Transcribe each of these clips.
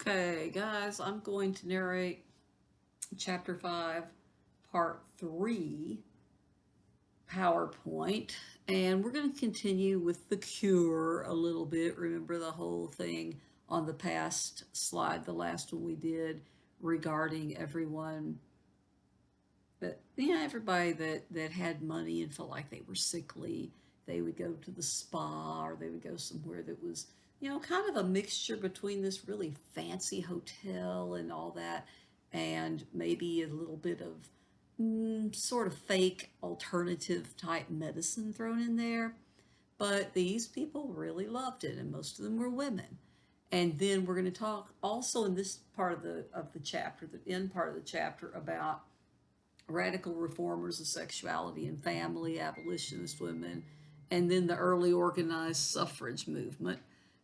Okay, guys, I'm going to narrate Chapter 5, Part 3, PowerPoint, and we're going to continue with the cure a little bit. Remember the whole thing on the past slide, the last one we did regarding everyone everybody that had money and felt like they were sickly, they would go to the spa or they would go somewhere that was, kind of a mixture between this really fancy hotel and all that, and maybe a little bit of sort of fake alternative type medicine thrown in there. But these people really loved it, and most of them were women. And then we're going to talk also in this part of the chapter, the end part of the chapter, about radical reformers of sexuality and family, abolitionist women, and then the early organized suffrage movement.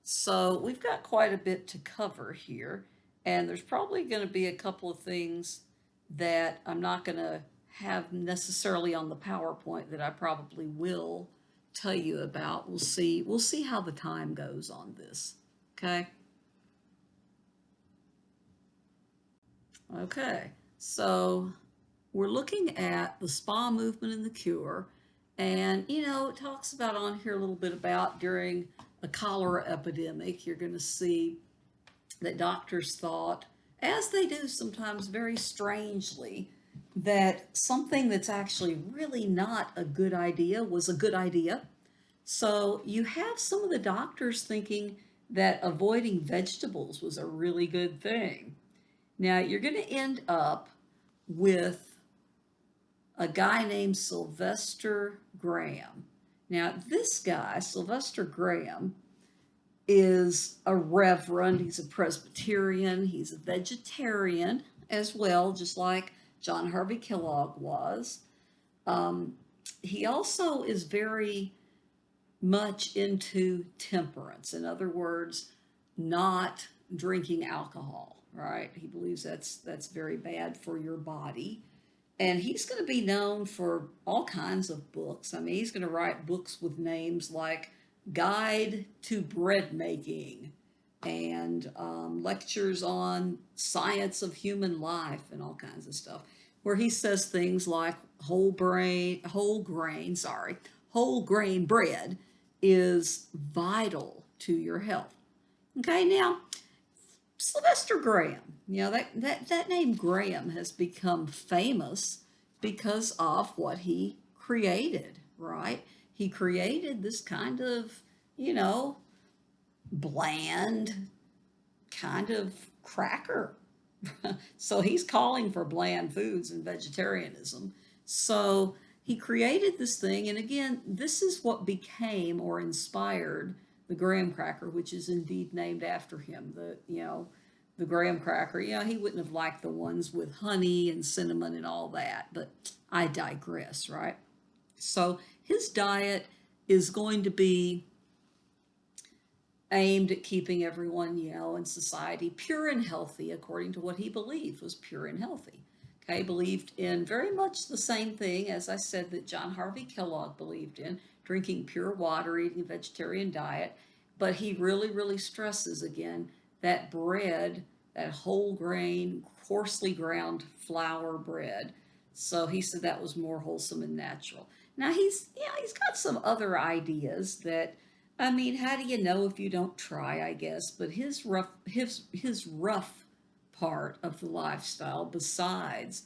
So we've got quite a bit to cover here, and there's probably going to be a couple of things that I'm not going to have necessarily on the PowerPoint that I probably will tell you about. We'll see. We'll see how the time goes on this. Okay. Okay. So we're looking at the spa movement and the cure. And, it talks about on here a little bit about during a cholera epidemic, you're going to see that doctors thought, as they do sometimes very strangely, that something that's actually really not a good idea was a good idea. So you have some of the doctors thinking that avoiding vegetables was a really good thing. Now you're going to end up with a guy named Sylvester Graham. Now, this guy, Sylvester Graham, is a reverend. He's a Presbyterian. He's a vegetarian as well, just like John Harvey Kellogg was. Um, he also is very much into temperance. In other words, not drinking alcohol, right? He believes that's very bad for your body. And he's going to be known for all kinds of books. I mean, he's going to write books with names like Guide to Bread Making and lectures on science of human life and all kinds of stuff, where he says things like whole grain bread is vital to your health. Okay, now Sylvester Graham. That name Graham has become famous because of what he created, right? He created this kind of, you know, bland kind of cracker. So he's calling for bland foods and vegetarianism. So he created this thing, and again, this is what became or inspired the graham cracker, which is indeed named after him. The graham cracker. Yeah, he wouldn't have liked the ones with honey and cinnamon and all that, but I digress, right? So his diet is going to be aimed at keeping everyone, in society pure and healthy, according to what he believed was pure and healthy. Okay, believed in very much the same thing, as I said, that John Harvey Kellogg believed in, drinking pure water, eating a vegetarian diet. But he really, really stresses again that bread, that whole grain, coarsely ground flour bread. So he said that was more wholesome and natural. Now he's got some other ideas that, I mean, how do you know if you don't try, I guess, but his rough part of the lifestyle, besides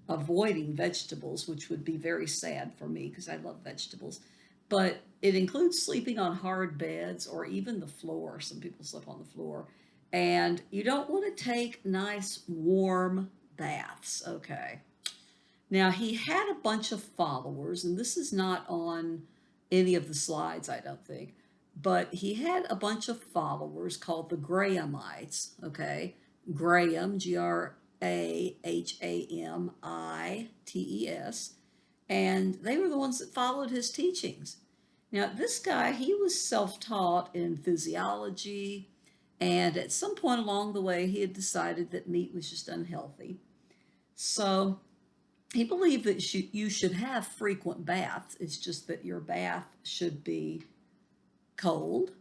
avoiding vegetables, which would be very sad for me because I love vegetables, but it includes sleeping on hard beds or even the floor. Some people sleep on the floor. And you don't want to take nice warm baths, okay? Now, he had a bunch of followers, and this is not on any of the slides, I don't think, but he had a bunch of followers called the Grahamites, okay? Graham, Grahamites, and they were the ones that followed his teachings. Now, this guy, he was self-taught in physiology, and at some point along the way, he had decided that meat was just unhealthy. So he believed that you should have frequent baths. It's just that your bath should be cold.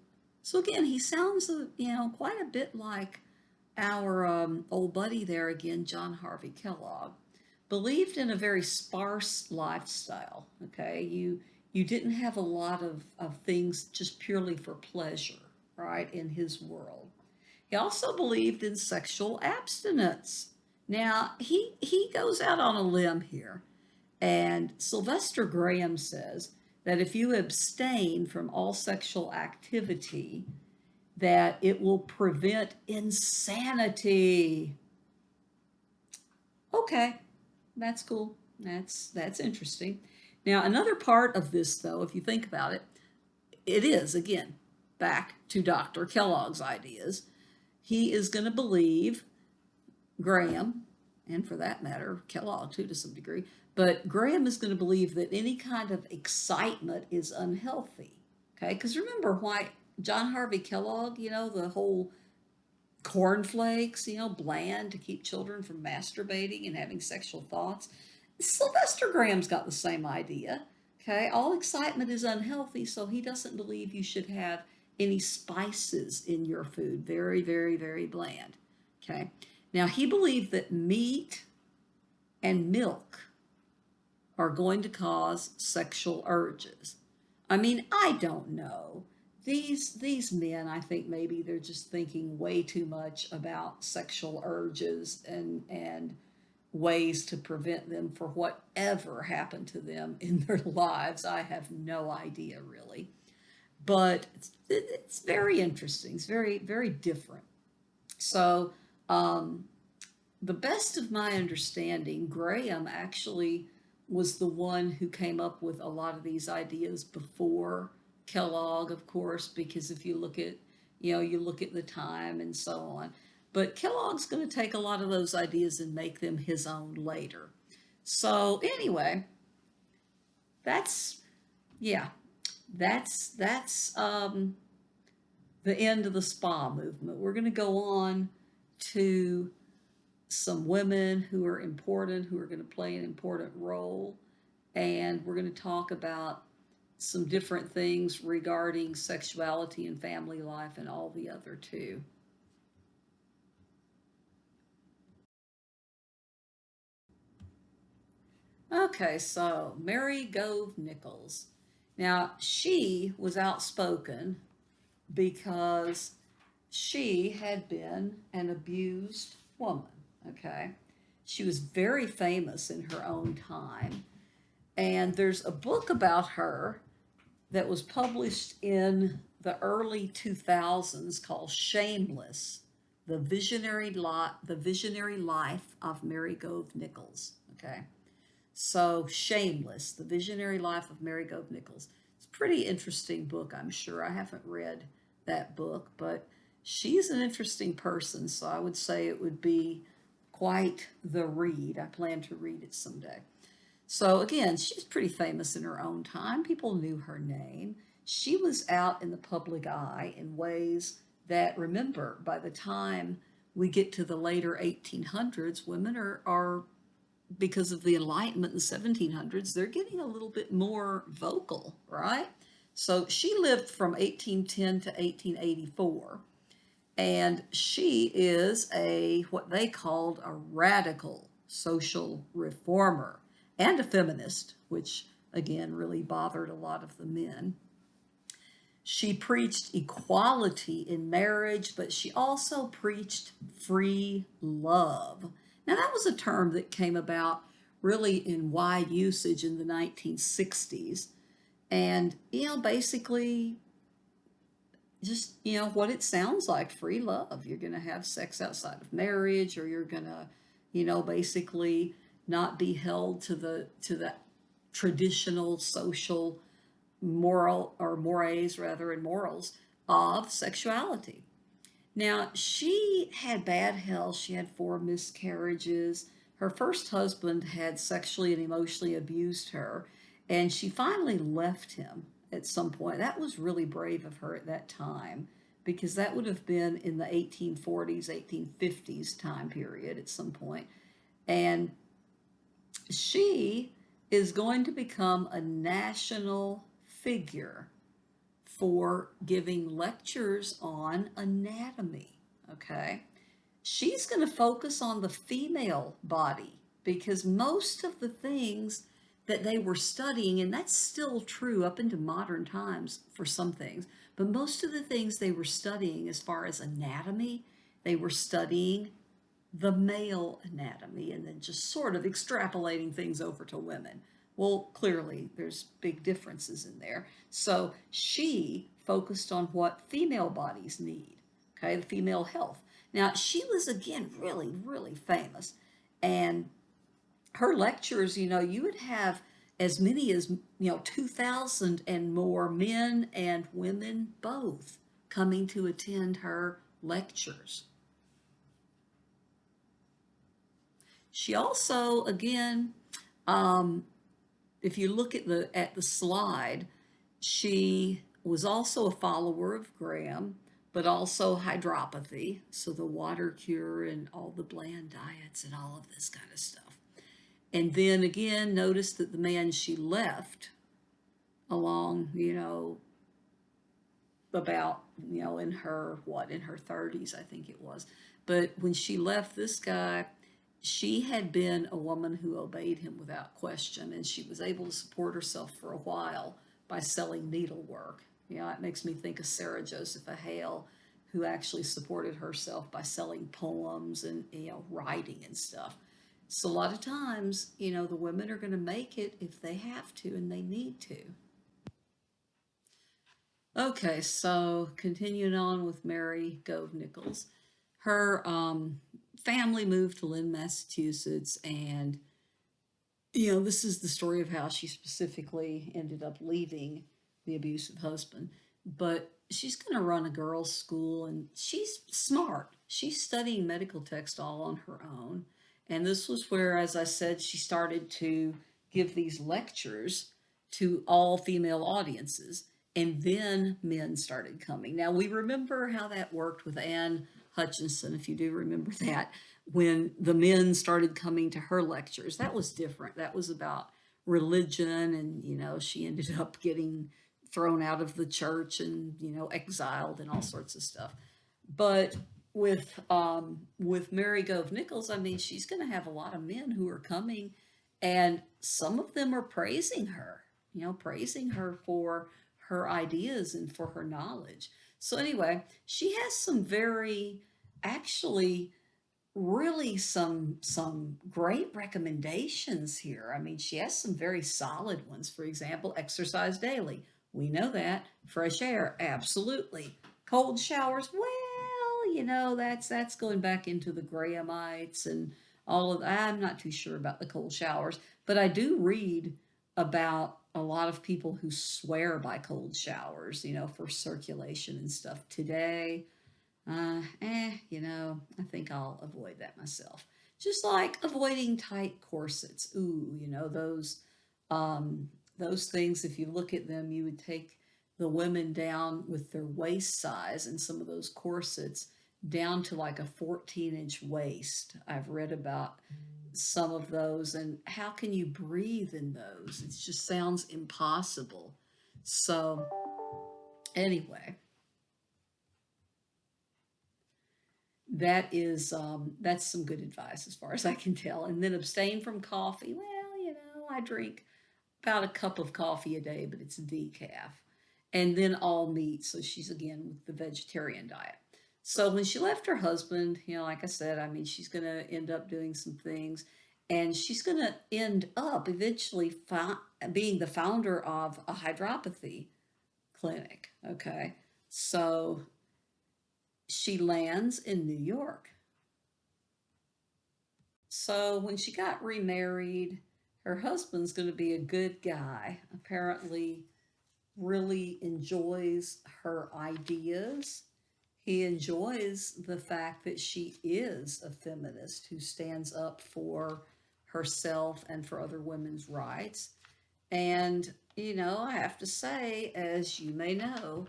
So again, he sounds, quite a bit like our old buddy there again, John Harvey Kellogg, believed in a very sparse lifestyle. Okay, you didn't have a lot of things just purely for pleasure, right, in his world. He also believed in sexual abstinence. Now, he goes out on a limb here, and Sylvester Graham says that if you abstain from all sexual activity, that it will prevent insanity. Okay, that's cool. That's interesting. Now, another part of this, though, if you think about it, it is again back to Dr. Kellogg's ideas. He is going to believe Graham, and for that matter, Kellogg too to some degree, but Graham is going to believe that any kind of excitement is unhealthy. Okay, because remember why John Harvey Kellogg, the whole cornflakes, bland to keep children from masturbating and having sexual thoughts. Sylvester Graham's got the same idea. Okay, all excitement is unhealthy, so he doesn't believe you should have any spices in your food. Very, very, very bland. Okay, now he believed that meat and milk are going to cause sexual urges. I mean, I don't know. These men, I think maybe they're just thinking way too much about sexual urges and ways to prevent them for whatever happened to them in their lives. I have no idea really. But it's very interesting. It's very, very different. So, um, the best of my understanding, Graham actually was the one who came up with a lot of these ideas before Kellogg, of course, because if you look at, you look at the time and so on. But Kellogg's going to take a lot of those ideas and make them his own later. So anyway, that's yeah, that's the end of the spa movement. We're going to go on to some women who are important, who are going to play an important role. And we're going to talk about some different things regarding sexuality and family life and all the other too. Okay, so Mary Gove Nichols. Now, she was outspoken because she had been an abused woman. Okay. She was very famous in her own time. And there's a book about her that was published in the early 2000s called Shameless, the visionary life of Mary Gove Nichols. Okay. So Shameless, the visionary life of Mary Gove Nichols. It's a pretty interesting book, I'm sure. I haven't read that book, but she's an interesting person, so I would say it would be quite the read. I plan to read it someday. So again, she's pretty famous in her own time. People knew her name. She was out in the public eye in ways that, remember, by the time we get to the later 1800s, women are because of the Enlightenment in the 1700s, they're getting a little bit more vocal, right? So she lived from 1810 to 1884, and she is a what they called a radical social reformer and a feminist, which again really bothered a lot of the men. She preached equality in marriage, but she also preached free love. Now, that was a term that came about really in wide usage in the 1960s. And, basically just, what it sounds like, free love. You're going to have sex outside of marriage, or you're going to, basically not be held to the traditional social moral or mores rather and morals of sexuality. Now, she had bad health. She had 4 miscarriages. Her first husband had sexually and emotionally abused her, and she finally left him at some point. That was really brave of her at that time because that would have been in the 1840s, 1850s time period at some point. And she is going to become a national figure for giving lectures on anatomy. Okay. she's going to focus on the female body because most of the things that they were studying, and that's still true up into modern times for some things, but most of the things they were studying as far as anatomy, they were studying the male anatomy and then just sort of extrapolating things over to women. Well, clearly there's big differences in there. So she focused on what female bodies need, okay, the female health. Now, she was again really, really famous. And her lectures, you would have as many as, 2,000 and more men and women both coming to attend her lectures. She also, again, um, if you look at the slide, she was also a follower of Graham, but also hydropathy, so the water cure and all the bland diets and all of this kind of stuff. And then again, notice that the man she left along, about, in her, in her 30s, I think it was. But when she left this guy, she had been a woman who obeyed him without question, and she was able to support herself for a while by selling needlework. It makes me think of Sarah Josepha Hale, who actually supported herself by selling poems and, writing and stuff. So a lot of times, the women are going to make it if they have to and they need to. Okay, so continuing on with Mary Gove Nichols. Her family moved to Lynn, Massachusetts, and this is the story of how she specifically ended up leaving the abusive husband. But she's going to run a girls' school, and she's smart. She's studying medical textile on her own. And this was where, as I said, she started to give these lectures to all female audiences. And then men started coming. Now, we remember how that worked with Anne Hutchinson, if you do remember that, when the men started coming to her lectures. That was different. That was about religion, and, she ended up getting thrown out of the church and, exiled and all sorts of stuff. But with Mary Gove Nichols, I mean, she's going to have a lot of men who are coming, and some of them are praising her, praising her for her ideas and for her knowledge. So anyway, she has some very, actually, really some great recommendations here. I mean, she has some very solid ones. For example, exercise daily. We know that. Fresh air, absolutely. Cold showers, well, that's going back into the Grahamites and all of that. I'm not too sure about the cold showers, but I do read about a lot of people who swear by cold showers, for circulation and stuff. Today, I think I'll avoid that myself. Just like avoiding tight corsets. Ooh, those things, if you look at them, you would take the women down with their waist size and some of those corsets down to like a 14-inch waist. I've read about some of those, and how can you breathe in those? It just sounds impossible. So, anyway, that's some good advice as far as I can tell. And then abstain from coffee. Well, I drink about a cup of coffee a day, but it's decaf. And then all meat. So she's again with the vegetarian diet. So when she left her husband, like I said, I mean, she's going to end up doing some things, and she's going to end up eventually being the founder of a hydropathy clinic. Okay. So she lands in New York. So when she got remarried, her husband's going to be a good guy. Apparently, really enjoys her ideas. He enjoys the fact that she is a feminist who stands up for herself and for other women's rights. And, I have to say, as you may know,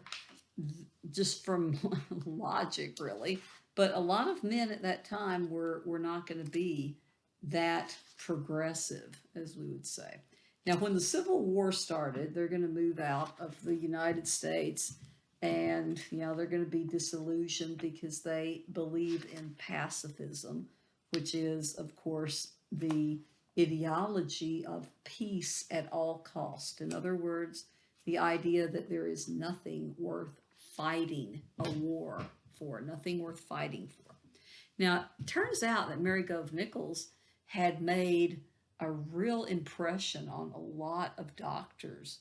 just from logic, really, but a lot of men at that time were not going to be that progressive, as we would say. Now, when the Civil War started, they're going to move out of the United States, and they're going to be disillusioned because they believe in pacifism, which is, of course, the ideology of peace at all cost. In other words, the idea that there is nothing worth fighting a war for, nothing worth fighting for. Now, it turns out that Mary Gove Nichols had made a real impression on a lot of doctors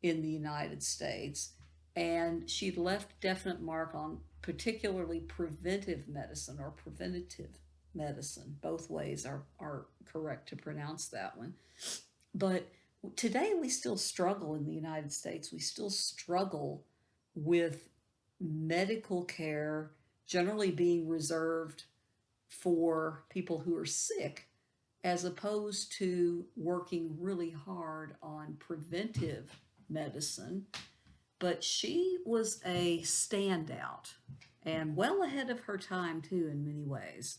in the United States, and she left definite mark on particularly preventive medicine or preventative medicine. Both ways are correct to pronounce that one. But today we still struggle in the United States. We still struggle with medical care generally being reserved for people who are sick, as opposed to working really hard on preventive medicine. But she was a standout and well ahead of her time, too, in many ways.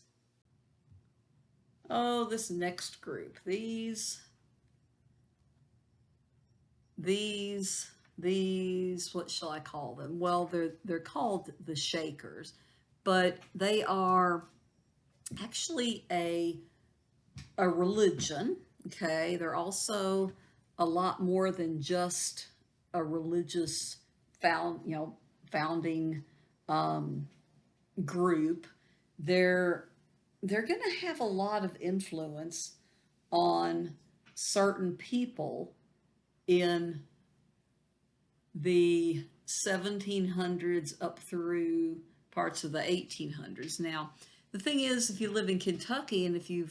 Oh, this next group, these, what shall I call them? Well, they're called the Shakers, but they are actually a religion. Okay, they're also a lot more than just a religious founding um, group. They're going to have a lot of influence on certain people in the 1700s up through parts of the 1800s. Now, the thing is, if you live in Kentucky, and if you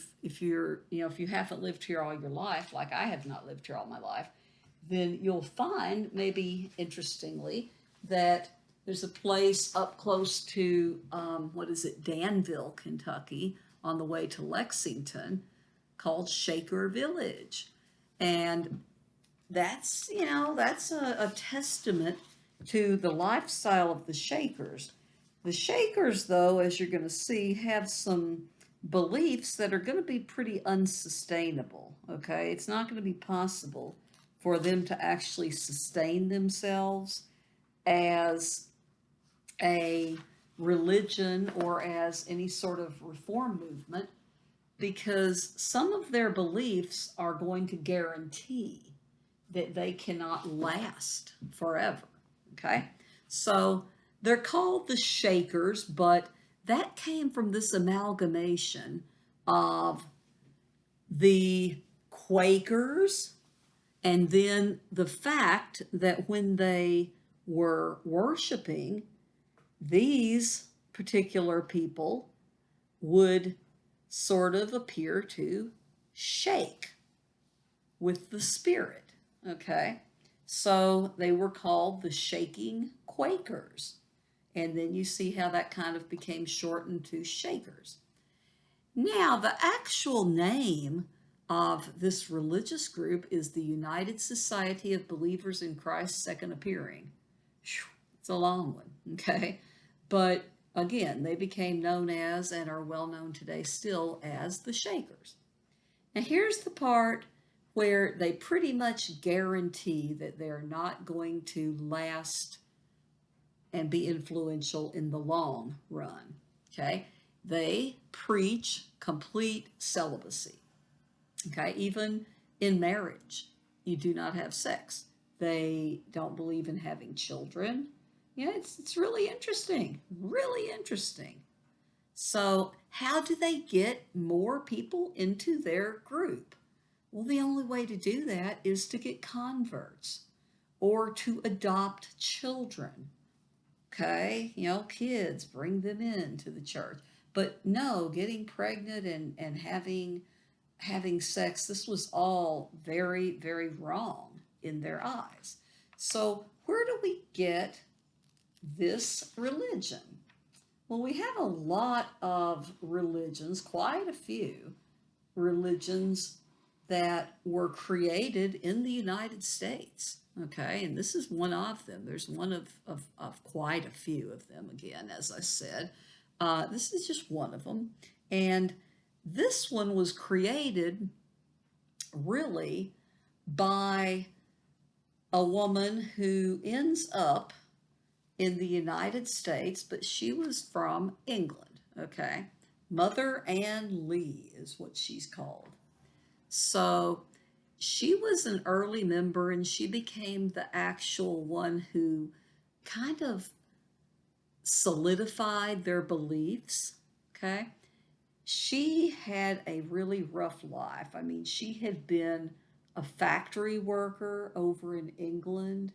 haven't lived here all your life, like I have not lived here all my life, then you'll find, maybe interestingly, that there's a place up close to Danville, Kentucky, on the way to Lexington, called Shaker Village, and that's a testament to the lifestyle of the Shakers. The Shakers, though, as you're going to see, have some beliefs that are going to be pretty unsustainable. Okay, it's not going to be possible for them to actually sustain themselves as a religion or as any sort of reform movement, because some of their beliefs are going to guarantee that they cannot last forever. Okay, so they're called the Shakers, but that came from this amalgamation of the Quakers, and then the fact that when they were worshiping, these particular people would sort of appear to shake with the Spirit. Okay, so they were called the Shaking Quakers. And then you see how that kind of became shortened to Shakers. Now, the actual name of this religious group is the United Society of Believers in Christ's Second Appearing. It's a long one, okay? But again, they became known as, and are well known today still as, the Shakers. Now, here's the part where they pretty much guarantee that they're not going to last and be influential in the long run. Okay, they preach complete celibacy. Okay, even in marriage, you do not have sex. They don't believe in having children. It's really interesting, really interesting. So, how do they get more people into their group? Well, the only way to do that is to get converts or to adopt children. Okay, kids, bring them into the church. But no, getting pregnant and having sex, this was all very, very wrong in their eyes. So where do we get this religion? Well, we have a lot of religions, quite a few religions that were created in the United States. Okay, and this is one of them. There's one of quite a few of them, again, as I said. This is just one of them. And this one was created really by a woman who ends up in the United States, but she was from England, okay? Mother Ann Lee is what she's called. So she was an early member and she became the actual one who kind of solidified their beliefs, okay? She had a really rough life. I mean, she had been a factory worker over in England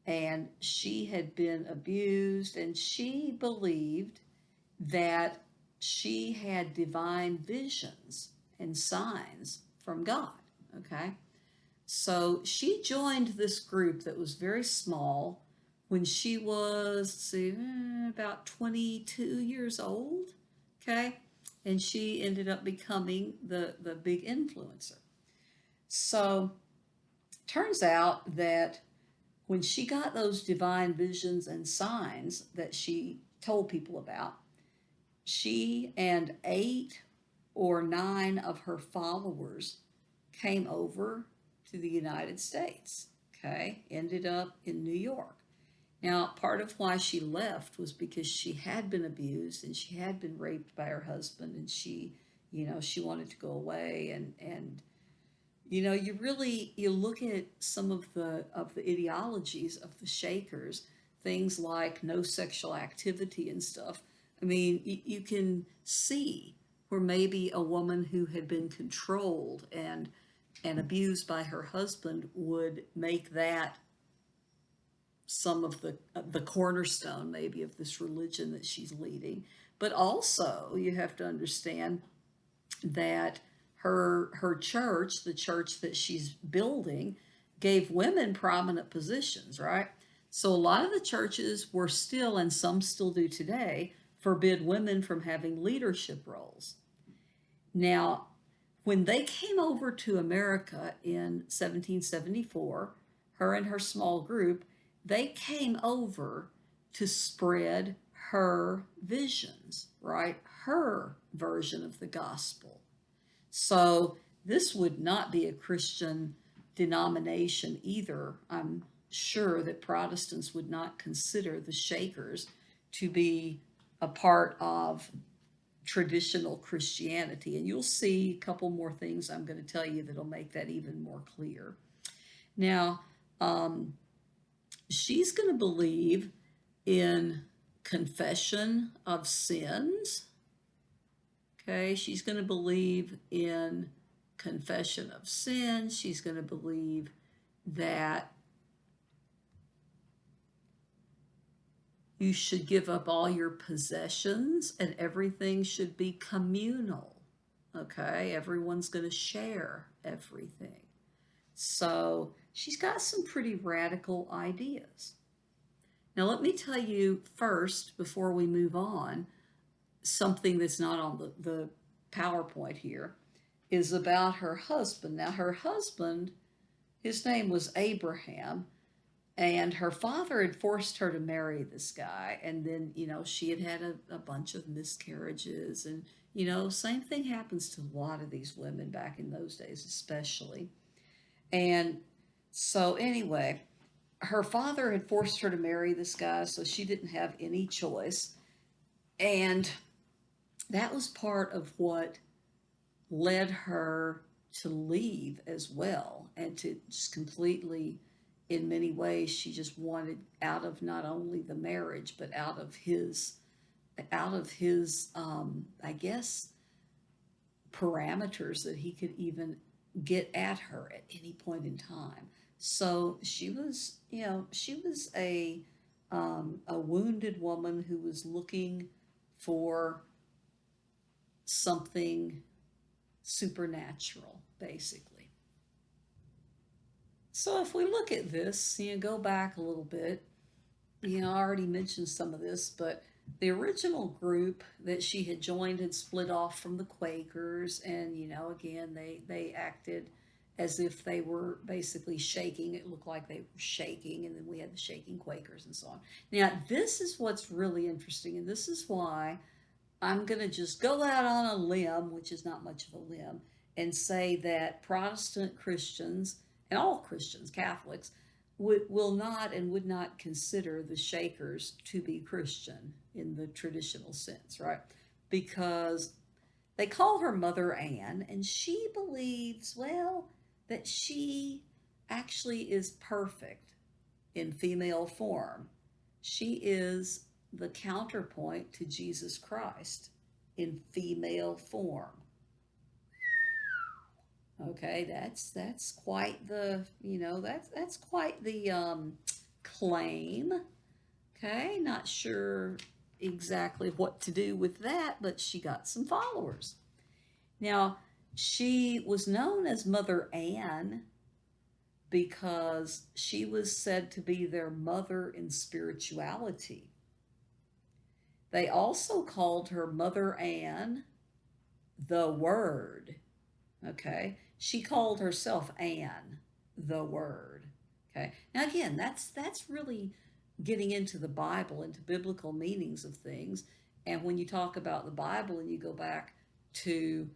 and she had been abused, and she believed that she had divine visions and signs from God. Okay. So she joined this group that was very small when she was, let's see, about 22 years old. Okay. And she ended up becoming the big influencer. So turns out that when she got those divine visions and signs that she told people about, she and 8 or 9 of her followers came over to the United States. Okay, ended up in New York. Now, part of why she left was because she had been abused and she had been raped by her husband, and she wanted to go away. And you look at some of the ideologies of the Shakers, things like no sexual activity and stuff. I mean, you can see where maybe a woman who had been controlled and abused by her husband would make that some of the cornerstone maybe of this religion that she's leading. But also you have to understand that her church, the church that she's building, gave women prominent positions, right? So a lot of the churches were still, and some still do today, forbid women from having leadership roles. Now, when they came over to America in 1774, her and her small group, they came over to spread her visions, right? Her version of the gospel. So this would not be a Christian denomination either. I'm sure that Protestants would not consider the Shakers to be a part of traditional Christianity. And you'll see a couple more things I'm going to tell you that'll make that even more clear. Now, she's going to believe in confession of sins. Okay, she's going to believe in confession of sin. She's going to believe that you should give up all your possessions and everything should be communal. Okay, everyone's going to share everything. So she's got some pretty radical ideas. Now, let me tell you first, before we move on, something that's not on the PowerPoint here is about her husband. Now, her husband, his name was Abraham, and her father had forced her to marry this guy. And then, she had had a bunch of miscarriages. And, same thing happens to a lot of these women back in those days, especially. And so, anyway, her father had forced her to marry this guy, so she didn't have any choice. And that was part of what led her to leave as well, and to just completely, in many ways, she just wanted out of not only the marriage but out of his I guess parameters that he could even get at her at any point in time. So she was a wounded woman who was looking for something supernatural, basically. So if we look at this, go back a little bit, I already mentioned some of this, but the original group that she had joined had split off from the Quakers, and again, they acted as if they were basically shaking. It looked like they were shaking, and then we had the shaking Quakers and so on. Now, this is what's really interesting, and this is why I'm going to just go out on a limb, which is not much of a limb, and say that Protestant Christians and all Christians, Catholics, will not and would not consider the Shakers to be Christian in the traditional sense, right? Because they call her Mother Ann, and she believes, well, that she actually is perfect in female form. She is the counterpoint to Jesus Christ in female form. Okay, that's quite the, that's quite the claim. Okay, not sure exactly what to do with that, but she got some followers. Now, she was known as Mother Ann because she was said to be their mother in spirituality. They also called her Mother Ann, the Word. Okay, she called herself Ann, the Word. Okay, now again, that's really getting into the Bible, into biblical meanings of things. And when you talk about the Bible and you go back to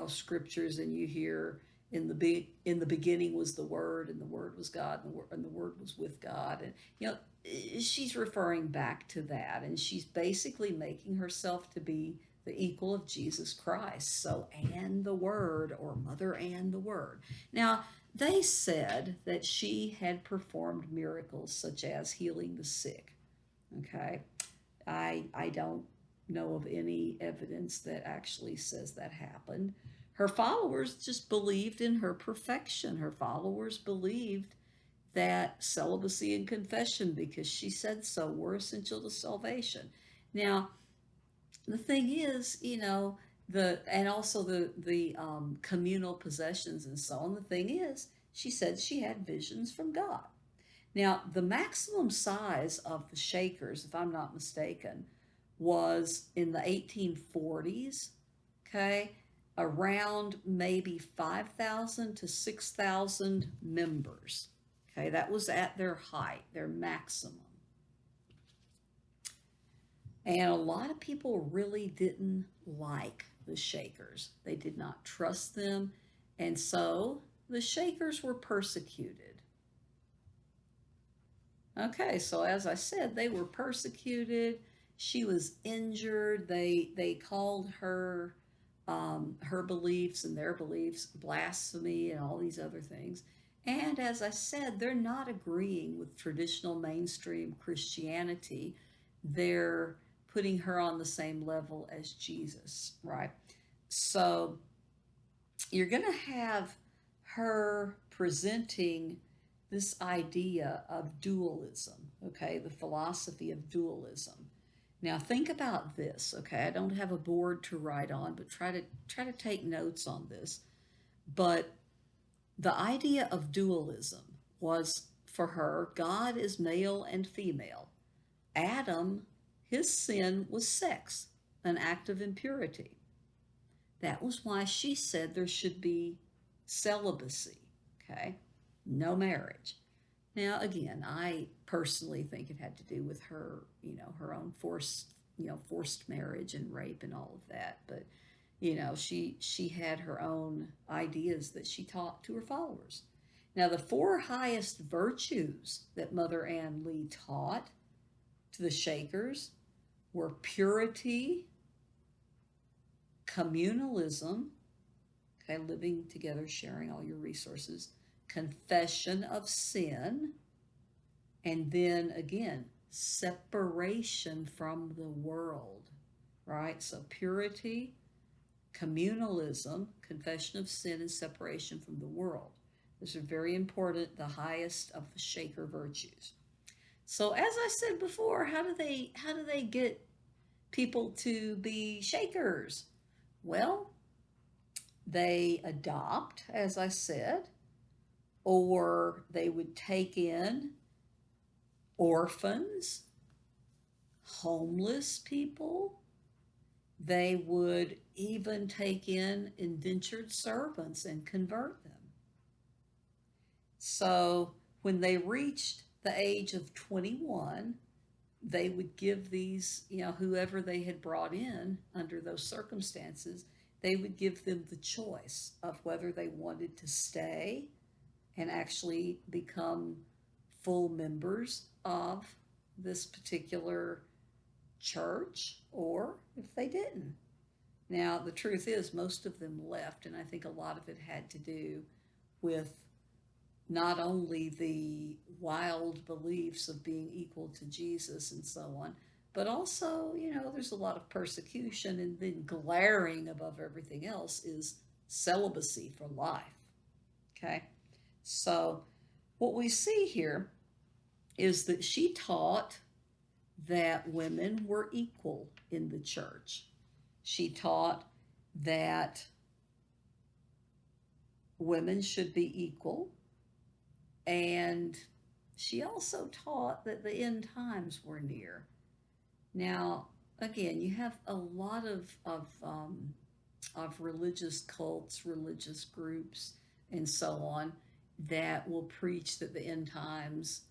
scriptures, and you hear in the beginning was the Word, and the Word was God, and the Word was with God, and she's referring back to that, and she's basically making herself to be the equal of Jesus Christ. So Ann the Word, or Mother Ann the Word. Now, they said that she had performed miracles such as healing the sick. Okay, I don't know of any evidence that actually says that happened. Her followers just believed in her perfection. Her followers believed that celibacy and confession, because she said so, were essential to salvation. Now, the thing is, and also the communal possessions and so on. The thing is, she said she had visions from God. Now, the maximum size of the Shakers, if I'm not mistaken, was in the 1840s, okay, around maybe 5,000 to 6,000 members. Okay, that was at their height, their maximum. And a lot of people really didn't like the Shakers. They did not trust them. And so the Shakers were persecuted. Okay, so as I said, they were persecuted. She was injured. They called her beliefs and their beliefs blasphemy and all these other things. And as I said, they're not agreeing with traditional mainstream Christianity. They're putting her on the same level as Jesus, right? So you're going to have her presenting this idea of dualism, okay, the philosophy of dualism. Now think about this, okay? I don't have a board to write on, but try to take notes on this. But the idea of dualism was, for her, God is male and female. Adam, his sin was sex, an act of impurity. That was why she said there should be celibacy, okay? No marriage. Now, again, I personally think it had to do with her, her own forced marriage and rape and all of that. But, she had her own ideas that she taught to her followers. Now, the four highest virtues that Mother Ann Lee taught to the Shakers were purity, communalism, okay, living together, sharing all your resources, confession of sin, and then again, separation from the world, right? So purity, communalism, confession of sin, and separation from the world. Those are very important, the highest of the Shaker virtues. So as I said before, how do they get people to be Shakers? Well, they adopt, as I said, or they would take in orphans, homeless people. They would even take in indentured servants and convert them. So when they reached the age of 21, they would give these, whoever they had brought in under those circumstances, they would give them the choice of whether they wanted to stay and actually become full members of this particular church, or if they didn't. Now, the truth is, most of them left, and I think a lot of it had to do with not only the wild beliefs of being equal to Jesus and so on, but also, there's a lot of persecution, and then glaring above everything else is celibacy for life. Okay? So, what we see here is that she taught that women were equal in the church. She taught that women should be equal, and she also taught that the end times were near. Now, again, you have a lot of religious cults, religious groups, and so on that will preach that the end times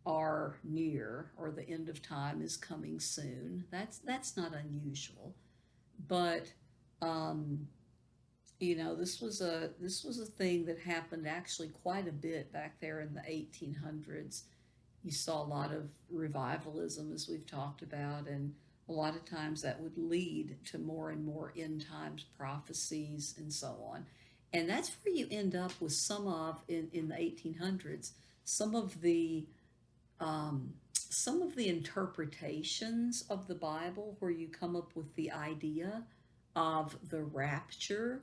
are near, or the end of time is coming soon. That's not unusual, but this was a thing that happened actually quite a bit back there in the 1800s. You saw a lot of revivalism, as we've talked about, and a lot of times that would lead to more and more end times prophecies and so on. And that's where you end up with in the 1800s, some of the interpretations of the Bible, where you come up with the idea of the rapture.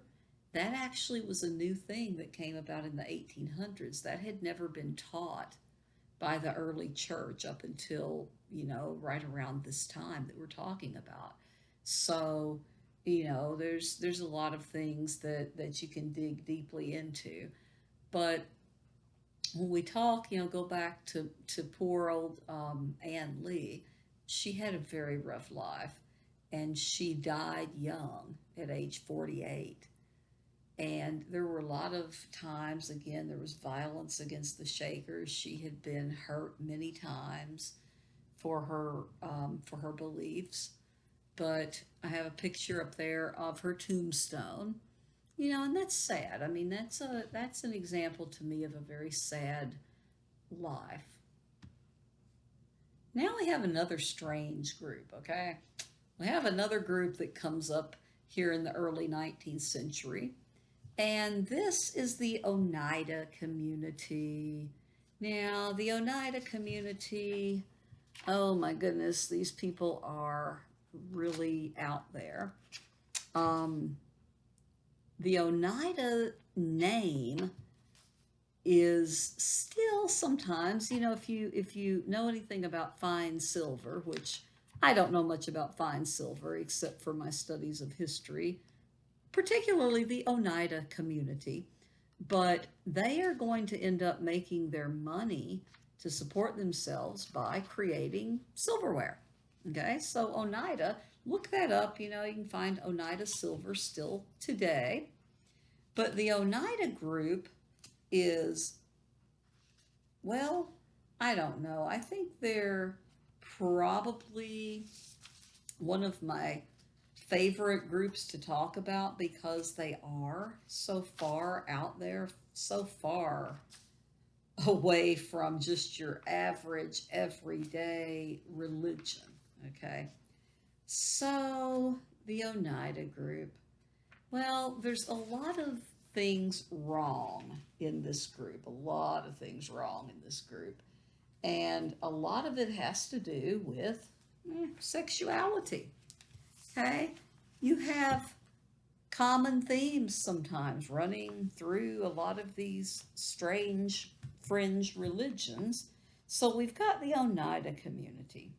That actually was a new thing that came about in the 1800s. That had never been taught by the early church up until, right around this time that we're talking about. So, there's a lot of things that you can dig deeply into. But when we talk, go back to poor old Ann Lee. She had a very rough life, and she died young at age 48. And there were a lot of times, again, there was violence against the Shakers. She had been hurt many times for her beliefs. But I have a picture up there of her tombstone, and that's sad. I mean, that's an example to me of a very sad life. Now we have another strange group, okay? We have another group that comes up here in the early 19th century, and this is the Oneida community. Now, the Oneida community, oh my goodness, these people are really out there. The Oneida name is still sometimes, if you know anything about fine silver, which I don't know much about fine silver except for my studies of history, particularly the Oneida community, but they are going to end up making their money to support themselves by creating silverware. Okay, so Oneida, look that up. You can find Oneida silver still today. But the Oneida group is, well, I don't know. I think they're probably one of my favorite groups to talk about, because they are so far out there, so far away from just your average everyday religion. Okay, so the Oneida group, well, there's a lot of things wrong in this group, a lot of things wrong in this group, and a lot of it has to do with sexuality. Okay, you have common themes sometimes running through a lot of these strange fringe religions. So we've got the Oneida community.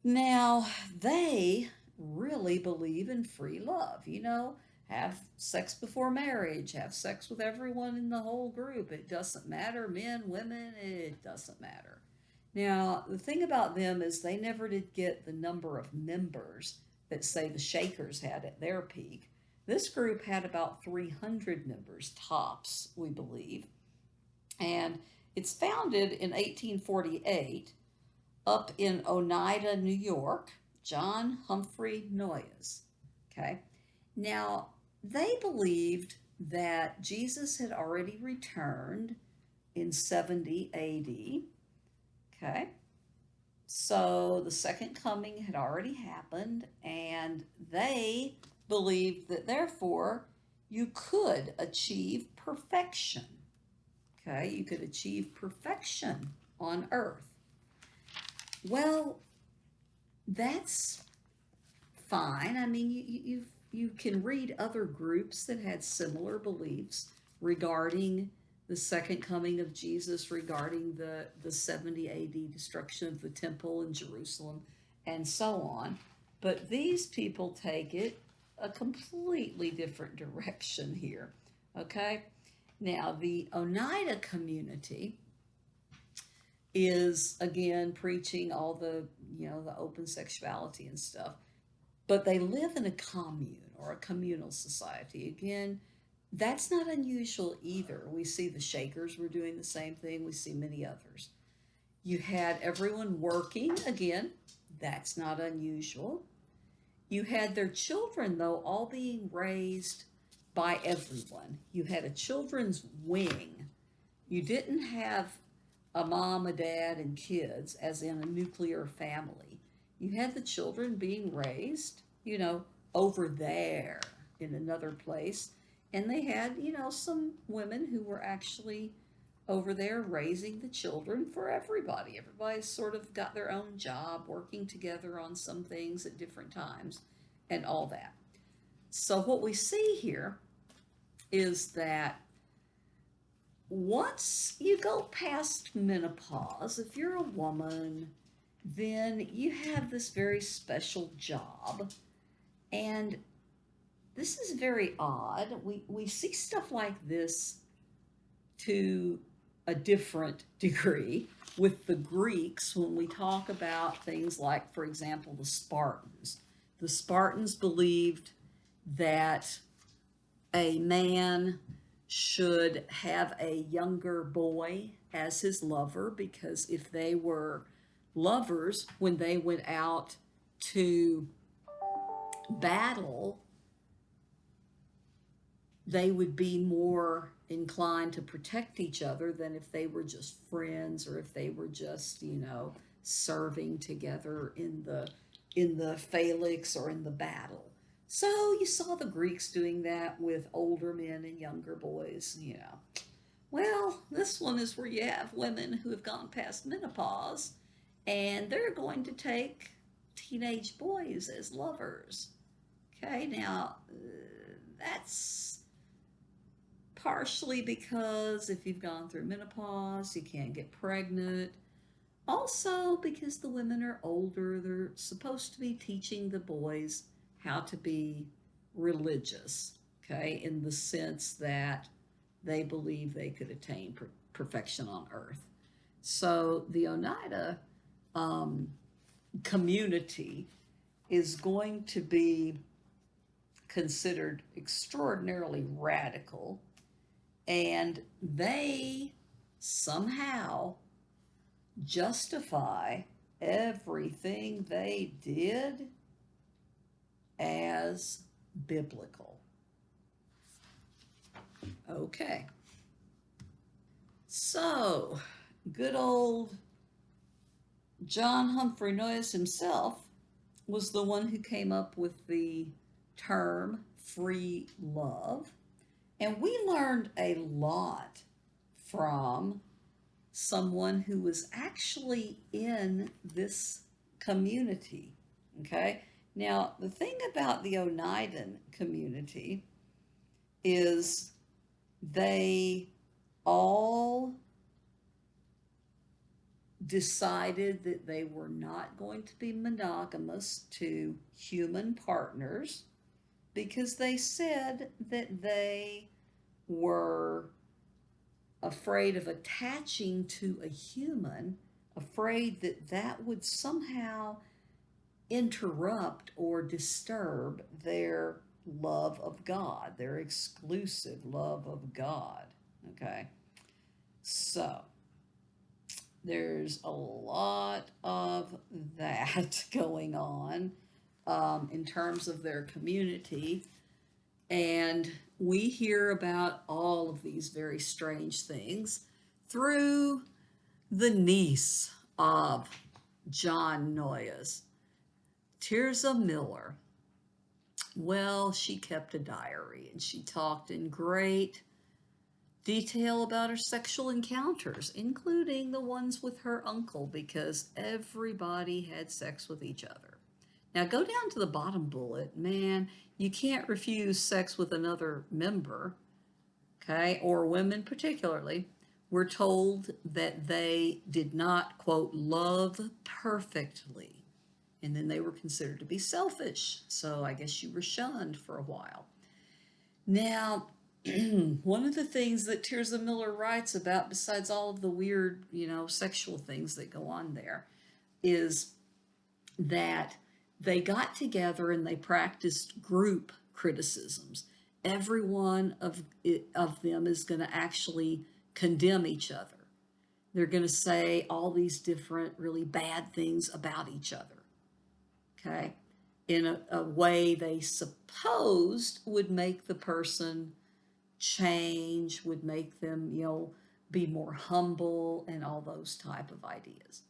Now, they really believe in free love. Have sex before marriage, have sex with everyone in the whole group. It doesn't matter, men, women, it doesn't matter. Now, the thing about them is they never did get the number of members that, say, the Shakers had at their peak. This group had about 300 members tops, we believe. And it's founded in 1848 up in Oneida, New York, John Humphrey Noyes. Okay. Now, they believed that Jesus had already returned in 70 AD. Okay. So the second coming had already happened, and they believed that therefore you could achieve perfection. Okay, you could achieve perfection on earth. Well, that's fine. I mean, you can read other groups that had similar beliefs regarding the second coming of Jesus, regarding the 70 AD destruction of the temple in Jerusalem, and so on. But these people take it a completely different direction here. Okay? Now, the Oneida community is again preaching all the, the open sexuality and stuff, but they live in a commune or a communal society. Again, that's not unusual either. We see the Shakers were doing the same thing. We see many others. You had everyone working. Again, that's not unusual. You had their children, though, all being raised by everyone. You had a children's wing. You didn't have a mom, a dad, and kids, as in a nuclear family. You had the children being raised, over there in another place. And they had, some women who were actually over there raising the children for everybody. Everybody sort of got their own job, working together on some things at different times, and all that. So, what we see here is that once you go past menopause, if you're a woman, then you have this very special job. And this is very odd. We see stuff like this to a different degree with the Greeks when we talk about things like, for example, the Spartans. The Spartans believed that a man should have a younger boy as his lover, because if they were lovers, when they went out to battle, they would be more inclined to protect each other than if they were just friends, or if they were just, serving together in the phalanx or in the battle. So you saw the Greeks doing that with older men and younger boys. Well, this one is where you have women who have gone past menopause, and they're going to take teenage boys as lovers. Okay, now that's partially because if you've gone through menopause, you can't get pregnant. Also, because the women are older, they're supposed to be teaching the boys how to be religious, okay, in the sense that they believe they could attain perfection on earth. So the Oneida community is going to be considered extraordinarily radical, and they somehow justify everything they did as biblical. Okay. So, good old John Humphrey Noyes himself was the one who came up with the term free love. And we learned a lot from someone who was actually in this community. Okay. Now, the thing about the Oneidan community is they all decided that they were not going to be monogamous to human partners, because they said that they were afraid of attaching to a human, afraid that that would somehow interrupt or disturb their love of God, their exclusive love of God. Okay, so there's a lot of that going on in terms of their community. And we hear about all of these very strange things through the niece of John Noyes, Tirzah Miller. Well, she kept a diary and she talked in great detail about her sexual encounters, including the ones with her uncle, because everybody had sex with each other. Now, go down to the bottom bullet. Man, you can't refuse sex with another member, okay, or women particularly. We're told that they did not, quote, love perfectly. And then they were considered to be selfish. So I guess you were shunned for a while. Now, one of the things that Tirzah Miller writes about, besides all of the weird, sexual things that go on there, is that they got together and they practiced group criticisms. Every one of them is going to actually condemn each other. They're going to say all these different really bad things about each other, okay, in a way they supposed would make the person change, would make them, be more humble and all those type of ideas.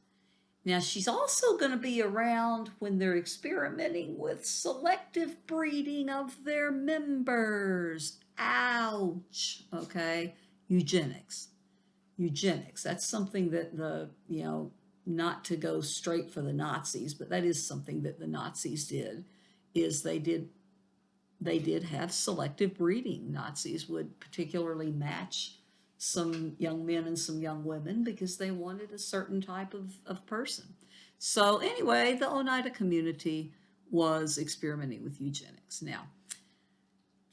Now, she's also going to be around when they're experimenting with selective breeding of their members. Ouch. Okay. Eugenics. Eugenics. That's something that not to go straight for the Nazis, but that is something that the Nazis did, is they did have selective breeding. Nazis would particularly match some young men and some young women because they wanted a certain type of person. So anyway, the Oneida community was experimenting with eugenics. Now,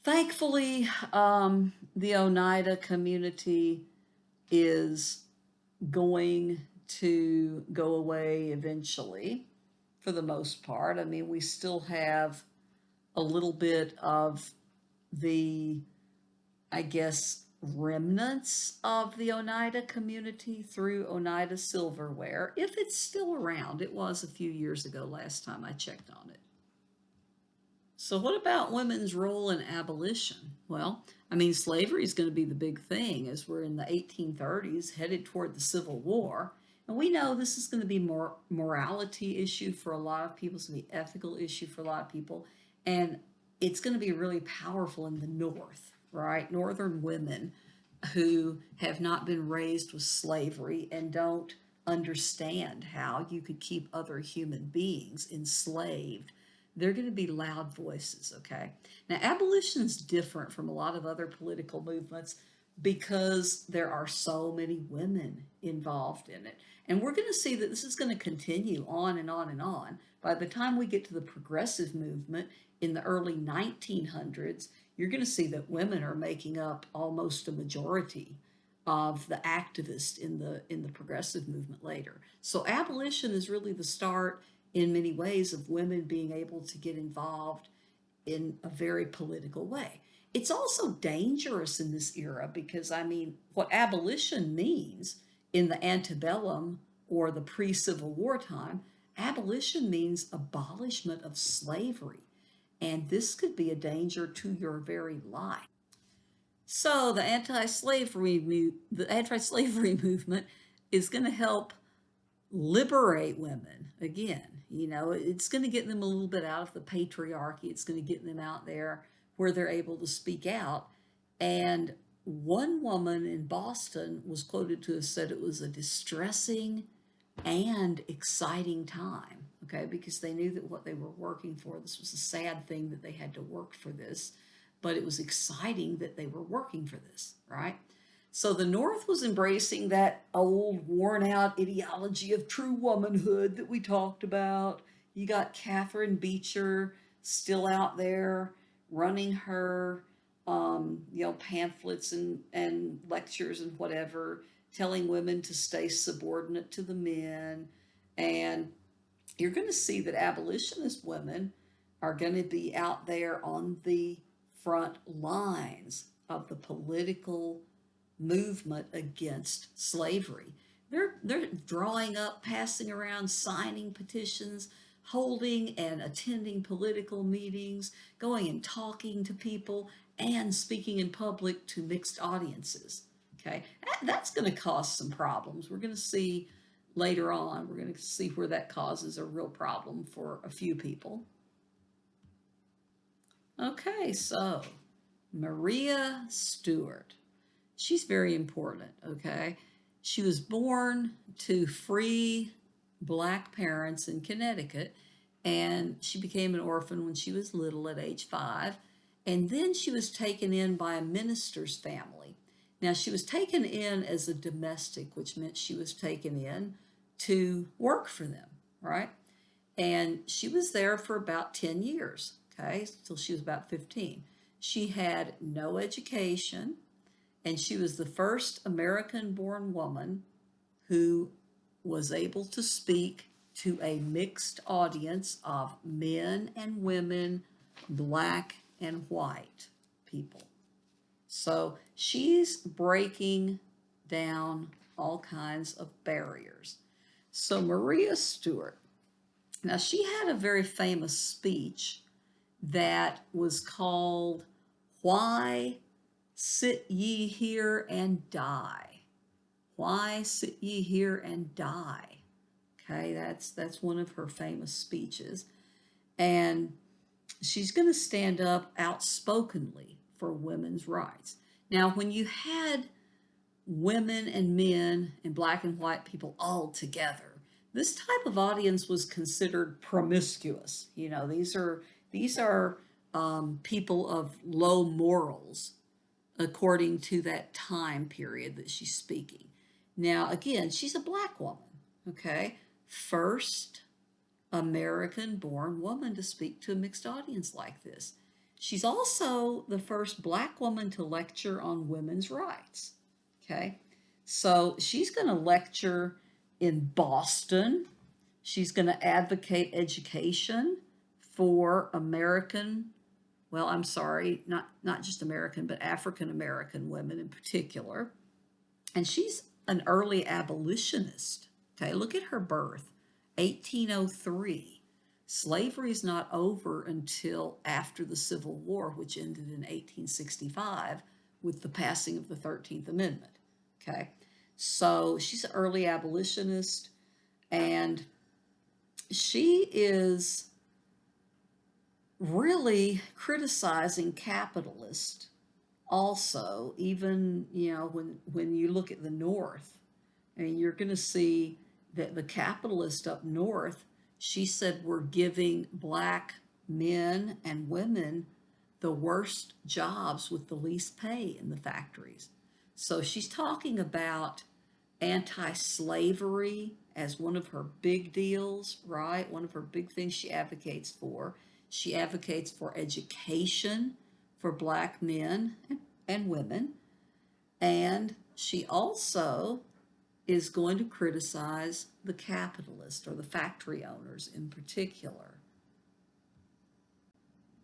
thankfully, the Oneida community is going to go away eventually, for the most part. I mean, we still have a little bit of the, I guess, remnants of the Oneida community through Oneida Silverware, if it's still around. It was a few years ago last time I checked on it. So, what about women's role in abolition? Well, I mean, slavery is going to be the big thing as we're in the 1830s, headed toward the Civil War. And we know this is going to be more morality issue for a lot of people. It's going to be ethical issue for a lot of people. And it's going to be really powerful in the North, right? Northern women who have not been raised with slavery and don't understand how you could keep other human beings enslaved, they're going to be loud voices, okay? Now, abolition is different from a lot of other political movements because there are so many women involved in it. And we're going to see that this is going to continue on and on and on. By the time we get to the progressive movement in the early 1900s, you're going to see that women are making up almost a majority of the activists in the progressive movement later. So abolition is really the start in many ways of women being able to get involved in a very political way. It's also dangerous in this era because, I mean, what abolition means in the antebellum or the pre-Civil War time, abolition means abolishment of slavery. And this could be a danger to your very life. So the anti-slavery movement is going to help liberate women again. It's going to get them a little bit out of the patriarchy. It's going to get them out there where they're able to speak out. And one woman in Boston was quoted to have said it was a distressing and exciting time, okay, because they knew that what they were working for, this was a sad thing that they had to work for this, but it was exciting that they were working for this, right? So the North was embracing that old, worn out ideology of true womanhood that we talked about. You got Catherine Beecher still out there running her, pamphlets and lectures and whatever, telling women to stay subordinate to the men. And you're going to see that abolitionist women are going to be out there on the front lines of the political movement against slavery. They're drawing up, passing around, signing petitions holding and attending political meetings, going and talking to people, and speaking in public to mixed audiences. Okay, that's going to cause some problems. We're going to see later on, we're going to see where that causes a real problem for a few people. Okay, so Maria Stuart. She's very important, okay? She was born to free black parents in Connecticut, and she became an orphan when she was little at age 5. And then she was taken in by a minister's family. Now, she was taken in as a domestic, which meant she was taken in to work for them, right? And she was there for about 10 years, okay, till she was about 15. She had no education, and she was the first American-born woman who was able to speak to a mixed audience of men and women, black and white people. So she's breaking down all kinds of barriers. So Maria Stuart, now she had a very famous speech that was called "Why Sit Ye Here and Die?" Why sit ye here and die? Okay, that's one of her famous speeches. And she's going to stand up outspokenly for women's rights. Now, when you had women and men and black and white people all together, this type of audience was considered promiscuous. You know, these are people of low morals according to that time period that she's speaking. Now, again, she's a black woman, okay? First American-born woman to speak to a mixed audience like this. She's also the first black woman to lecture on women's rights, okay? So she's going to lecture in Boston. She's going to advocate education for American, well, I'm sorry, not just American, but African American women in particular. And she's an early abolitionist. Okay, look at her birth, 1803. Slavery is not over until after the Civil War, which ended in 1865 with the passing of the 13th Amendment. Okay, so she's an early abolitionist, and she is really criticizing capitalists also, even, when you look at the North, I mean, you're going to see that the capitalists up north, she said, we're giving black men and women the worst jobs with the least pay in the factories. So she's talking about anti-slavery as one of her big deals, right? One of her big things she advocates for. She advocates for education for black men and women. And she also is going to criticize the capitalists or the factory owners in particular.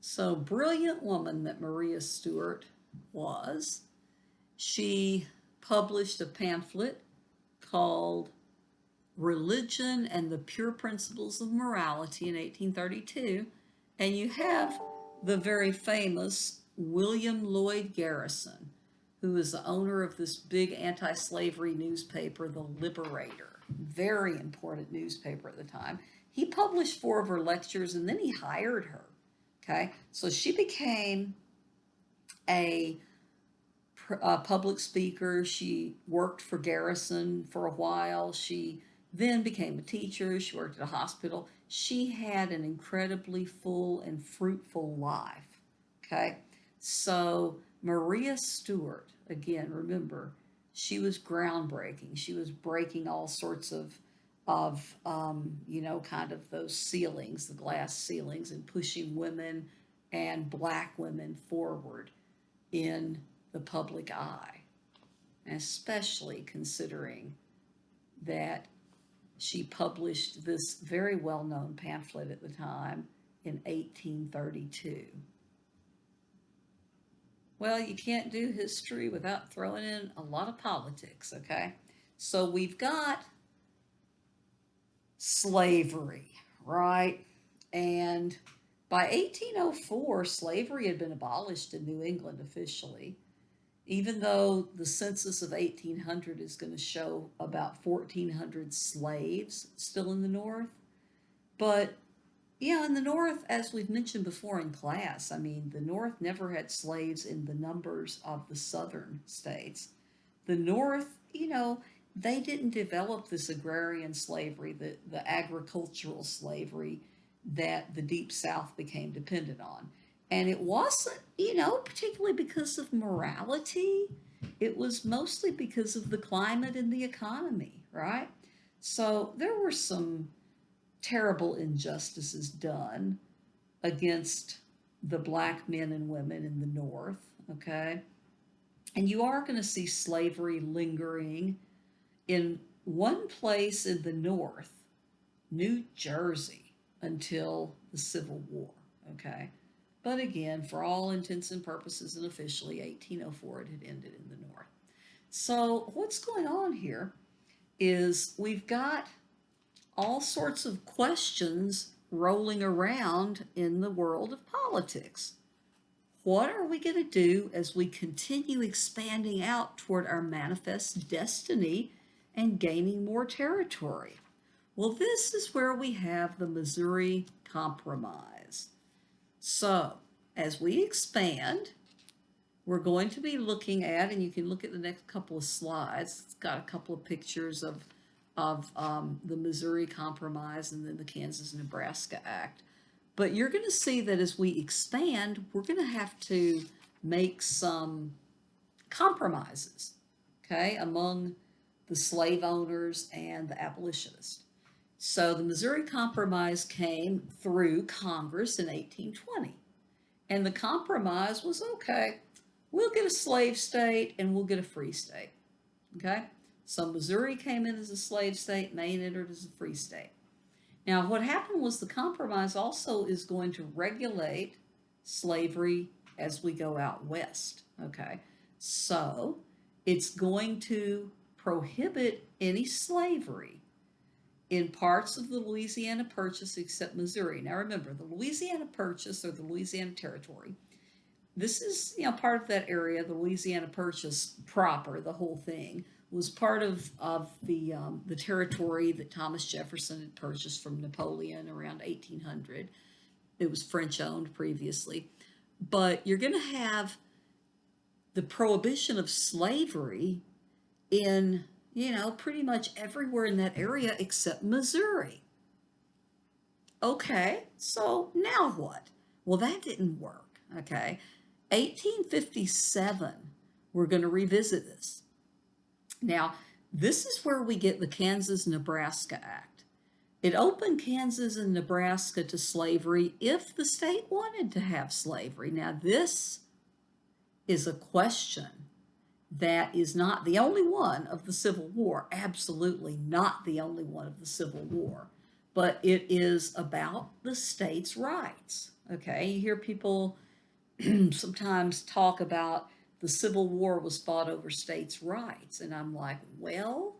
So, brilliant woman that Maria Stuart was. She published a pamphlet called Religion and the Pure Principles of Morality in 1832. And you have the very famous William Lloyd Garrison, who is the owner of this big anti-slavery newspaper, The Liberator, very important newspaper at the time. He published 4 of her lectures, and then he hired her, okay? So she became a public speaker. She worked for Garrison for a while. She then became a teacher. She worked at a hospital. She had an incredibly full and fruitful life, okay? So Maria Stuart, again, remember, she was groundbreaking. She was breaking all sorts of kind of those ceilings, the glass ceilings, and pushing women and black women forward in the public eye, especially considering that she published this very well-known pamphlet at the time in 1832. Well, you can't do history without throwing in a lot of politics, okay? So we've got slavery, right? And by 1804, slavery had been abolished in New England officially, even though the census of 1800 is going to show about 1,400 slaves still in the North. But, in the North, as we've mentioned before in class, I mean, the North never had slaves in the numbers of the Southern states. The North, they didn't develop this agrarian slavery, the agricultural slavery that the Deep South became dependent on. And it wasn't, particularly because of morality. It was mostly because of the climate and the economy, right? So there were some terrible injustices done against the black men and women in the North, okay? And you are going to see slavery lingering in one place in the North, New Jersey, until the Civil War, okay? But again, for all intents and purposes and officially, 1804, it had ended in the North. So what's going on here is we've got all sorts of questions rolling around in the world of politics. What are we going to do as we continue expanding out toward our manifest destiny and gaining more territory? Well, this is where we have the Missouri Compromise. So, as we expand, we're going to be looking at, and you can look at the next couple of slides. It's got a couple of pictures of the Missouri Compromise and then the Kansas-Nebraska Act. But you're going to see that as we expand, we're going to have to make some compromises, okay, among the slave owners and the abolitionists. So the Missouri Compromise came through Congress in 1820. And the compromise was, okay, we'll get a slave state and we'll get a free state, okay? So Missouri came in as a slave state, Maine entered as a free state. Now, what happened was the compromise also is going to regulate slavery as we go out west, okay? So it's going to prohibit any slavery in parts of the Louisiana Purchase except Missouri. Now remember, the Louisiana Purchase or the Louisiana Territory, this is, part of that area. The Louisiana Purchase proper, the whole thing, was part of the territory that Thomas Jefferson had purchased from Napoleon around 1800. It was French owned previously. But you're going to have the prohibition of slavery in, pretty much everywhere in that area except Missouri. Okay, so now what? Well, that didn't work, okay? 1857, we're going to revisit this. Now, this is where we get the Kansas-Nebraska Act. It opened Kansas and Nebraska to slavery if the state wanted to have slavery. Now, this is a question that is not the only one of the Civil War, absolutely not the only one of the Civil War, but it is about the states' rights, okay? You hear people sometimes talk about the Civil War was fought over states' rights. And I'm like, well,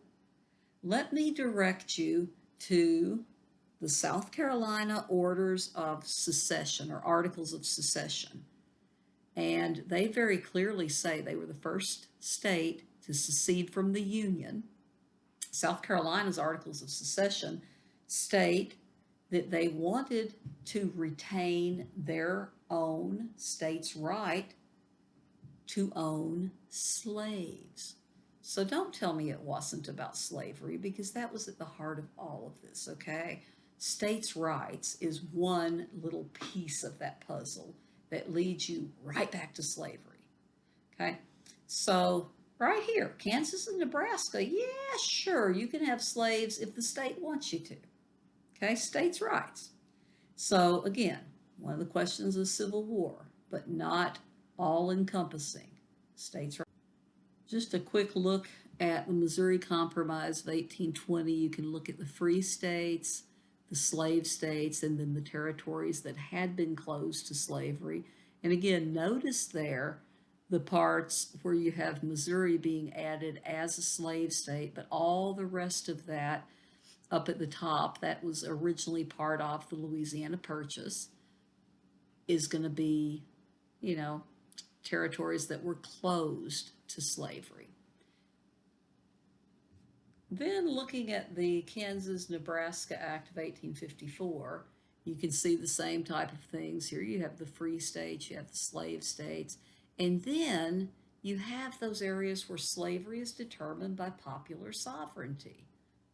let me direct you to the South Carolina Orders of Secession or Articles of Secession. And they very clearly say they were the first state to secede from the Union. South Carolina's Articles of Secession state that they wanted to retain their own state's right to own slaves. So don't tell me it wasn't about slavery, because that was at the heart of all of this, okay? States' rights is one little piece of that puzzle that leads you right back to slavery, okay? So right here, Kansas and Nebraska, yeah, sure, you can have slaves if the state wants you to, okay? States' rights. So again, one of the questions of Civil War, but not all-encompassing states' rights. Just a quick look at the Missouri Compromise of 1820. You can look at the free states, the slave states, and then the territories that had been closed to slavery. And again, notice there the parts where you have Missouri being added as a slave state, but all the rest of that up at the top that was originally part of the Louisiana Purchase is going to be, you know, territories that were closed to slavery. Then looking at the Kansas-Nebraska Act of 1854, you can see the same type of things. Here you have the free states, you have the slave states, and then you have those areas where slavery is determined by popular sovereignty.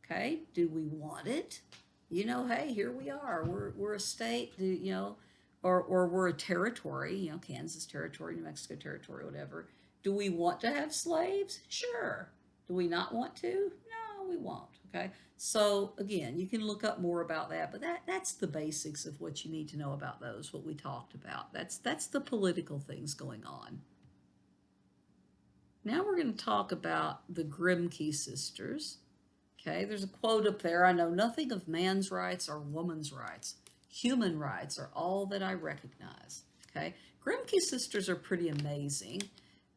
Okay, do we want it? You know, hey, here we are. We're a state, you know, or we're a territory, you know, Kansas territory, New Mexico territory, whatever. Do we want to have slaves? Sure. Do we not want to? No, we won't. Okay. So again, you can look up more about that, but that's the basics of what you need to know about those, what we talked about. That's the political things going on. Now we're going to talk about the Grimke sisters. Okay, there's a quote up there. I know nothing of man's rights or woman's rights. Human rights are all that I recognize. Okay, Grimke sisters are pretty amazing,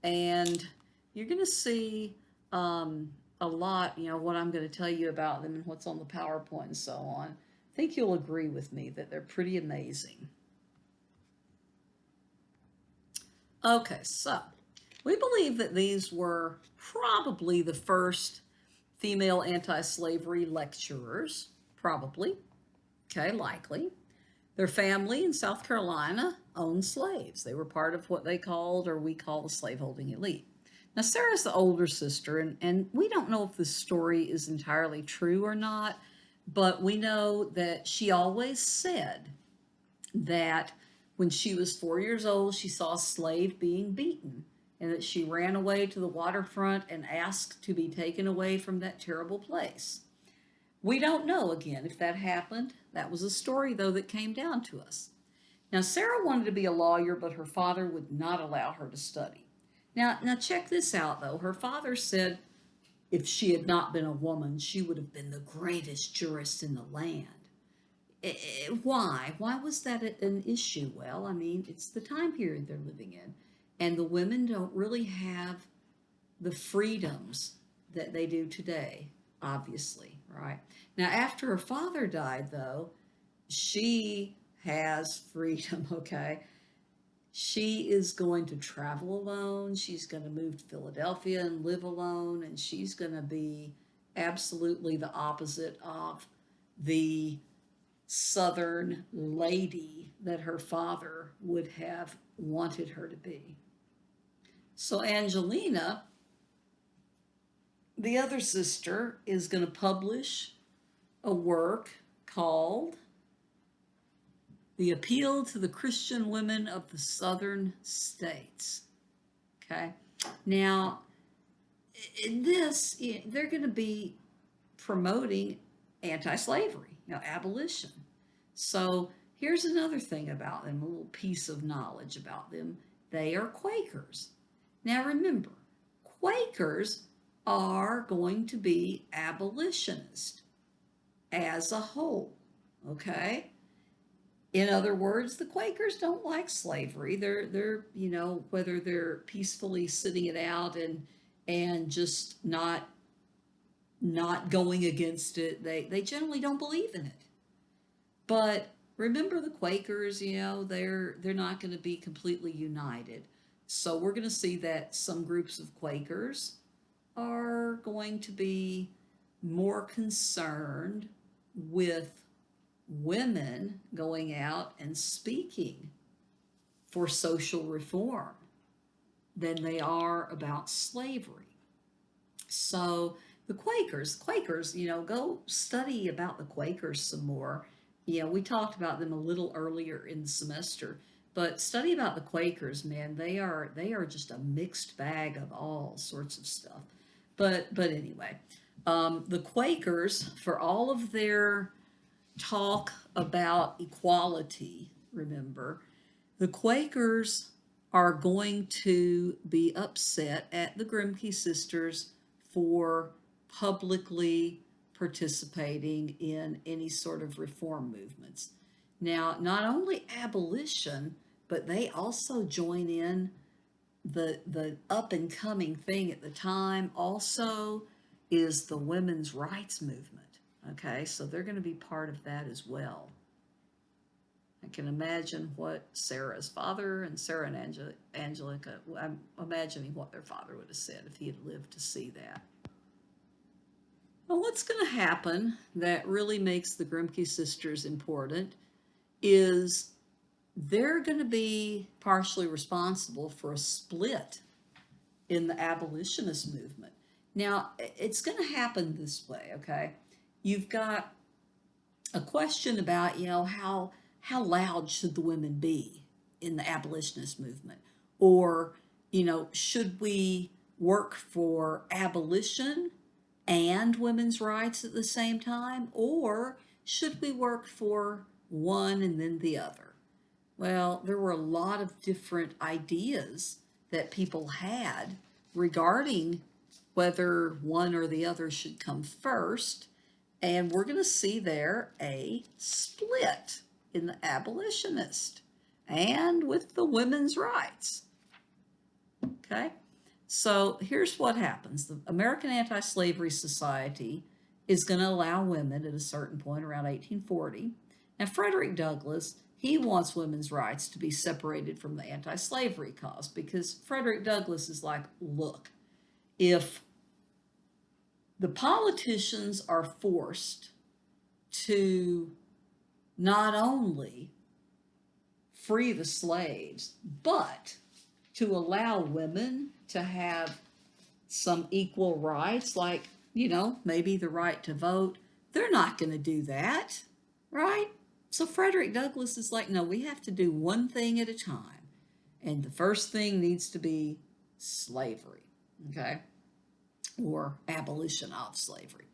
and you're going to see a lot, you know, what I'm going to tell you about them and what's on the PowerPoint and so on. I think you'll agree with me that they're pretty amazing. Okay, so we believe that these were probably the first female anti-slavery lecturers, probably, okay, likely. Their family in South Carolina owned slaves. They were part of what they called, or we call, the slaveholding elite. Now, Sarah's the older sister, and we don't know if this story is entirely true or not, but we know that she always said that when she was 4 years old, she saw a slave being beaten, and that she ran away to the waterfront and asked to be taken away from that terrible place. We don't know, again, if that happened. That was a story, though, that came down to us. Now, Sarah wanted to be a lawyer, but her father would not allow her to study. Now check this out, though. Her father said if she had not been a woman, she would have been the greatest jurist in the land. Why? Why was that an issue? Well, I mean, it's the time period they're living in, and the women don't really have the freedoms that they do today, obviously, right? Now, after her father died, though, she has freedom, okay? She is going to travel alone. She's going to move to Philadelphia and live alone, and she's going to be absolutely the opposite of the Southern lady that her father would have wanted her to be. So Angelina, the other sister, is going to publish a work called The Appeal to the Christian Women of the Southern States. Okay. Now, in this, they're going to be promoting anti-slavery, you know, abolition. So here's another thing about them, a little piece of knowledge about them. They are Quakers. Now remember, Quakers are going to be abolitionists as a whole, okay? In other words, the Quakers don't like slavery. They're you know, whether they're peacefully sitting it out and just not going against it, they generally don't believe in it. But remember, the Quakers, you know, they're not going to be completely united. So we're going to see that some groups of Quakers are going to be more concerned with women going out and speaking for social reform than they are about slavery. So the Quakers, you know, go study about the Quakers some more. You know, we talked about them a little earlier in the semester, but study about the Quakers, man. They are just a mixed bag of all sorts of stuff. But anyway, the Quakers, for all of their talk about equality, remember, the Quakers are going to be upset at the Grimke sisters for publicly participating in any sort of reform movements. Now, not only abolition, but they also join in the up and coming thing at the time also is the women's rights movement. Okay, so they're going to be part of that as well. I can imagine what Sarah's father and Sarah and Angelica, I'm imagining what their father would have said if he had lived to see that. Well, what's going to happen that really makes the Grimke sisters important is they're going to be partially responsible for a split in the abolitionist movement. Now, it's going to happen this way, okay? You've got a question about, how loud should the women be in the abolitionist movement? Or, should we work for abolition and women's rights at the same time? Or should we work for one and then the other? Well, there were a lot of different ideas that people had regarding whether one or the other should come first. And we're going to see there a split in the abolitionist and with the women's rights. Okay, so here's what happens. The American Anti-Slavery Society is going to allow women at a certain point around 1840. Now, Frederick Douglass, he wants women's rights to be separated from the anti-slavery cause because Frederick Douglass is like, look, if the politicians are forced to not only free the slaves, but to allow women to have some equal rights, like, maybe the right to vote, they're not going to do that, right? So Frederick Douglass is like, no, we have to do one thing at a time. And the first thing needs to be slavery, okay? Or abolition of slavery.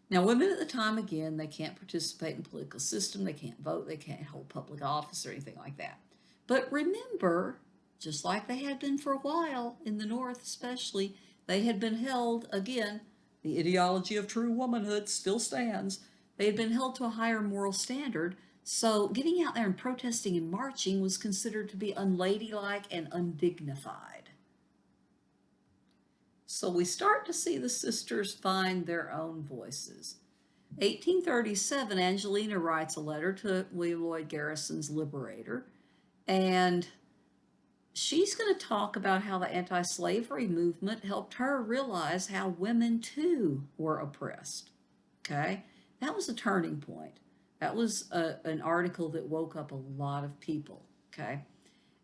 Now, women at the time, again, they can't participate in the political system, they can't vote, they can't hold public office or anything like that. But remember, just like they had been for a while in the North especially, they had been held, again, the ideology of true womanhood still stands. They had been held to a higher moral standard, so getting out there and protesting and marching was considered to be unladylike and undignified. So we start to see the sisters find their own voices. 1837, Angelina writes a letter to William Lloyd Garrison's Liberator, and she's going to talk about how the anti-slavery movement helped her realize how women too were oppressed. Okay, that was a turning point. That was an article that woke up a lot of people. Okay,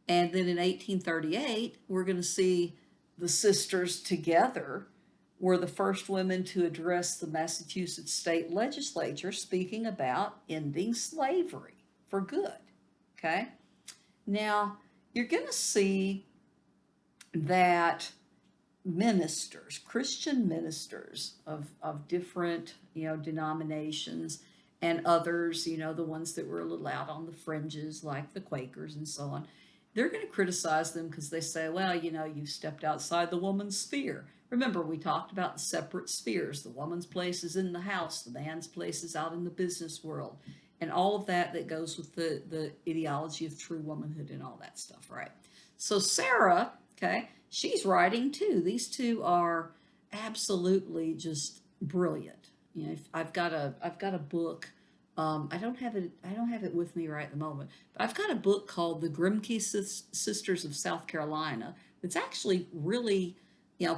and then in 1838, we're going to see the sisters together were the first women to address the Massachusetts state legislature speaking about ending slavery for good. Okay, now you're going to see that ministers, Christian ministers of different, denominations and others, the ones that were a little out on the fringes, like the Quakers and so on, they're going to criticize them because they say, well, you've stepped outside the woman's sphere. Remember, we talked about the separate spheres. The woman's place is in the house, the man's place is out in the business world, and all of that goes with the ideology of true womanhood and all that stuff, right? So Sarah, okay, she's writing too. These two are absolutely just brilliant. I've got a book. I don't have it with me right at the moment, but I've got a book called The Grimke Sisters of South Carolina. It's actually really,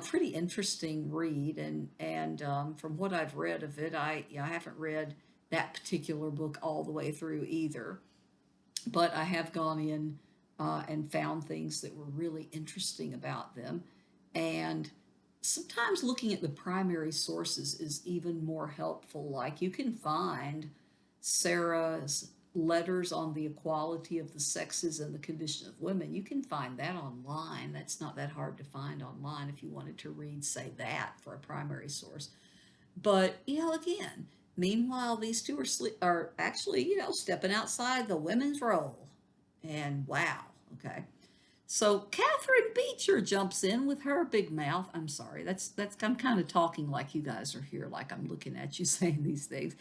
pretty interesting read. And from what I've read of it, I haven't read that particular book all the way through either, but I have gone in and found things that were really interesting about them. And sometimes looking at the primary sources is even more helpful. Like you can find Sarah's letters on the equality of the sexes and the condition of women. You can find that online. That's not that hard to find online if you wanted to read, say, that for a primary source. But, again, meanwhile, these two are actually, stepping outside the women's role. And wow, okay. So Catherine Beecher jumps in with her big mouth. I'm sorry, that's I'm kind of talking like you guys are here, like I'm looking at you saying these things.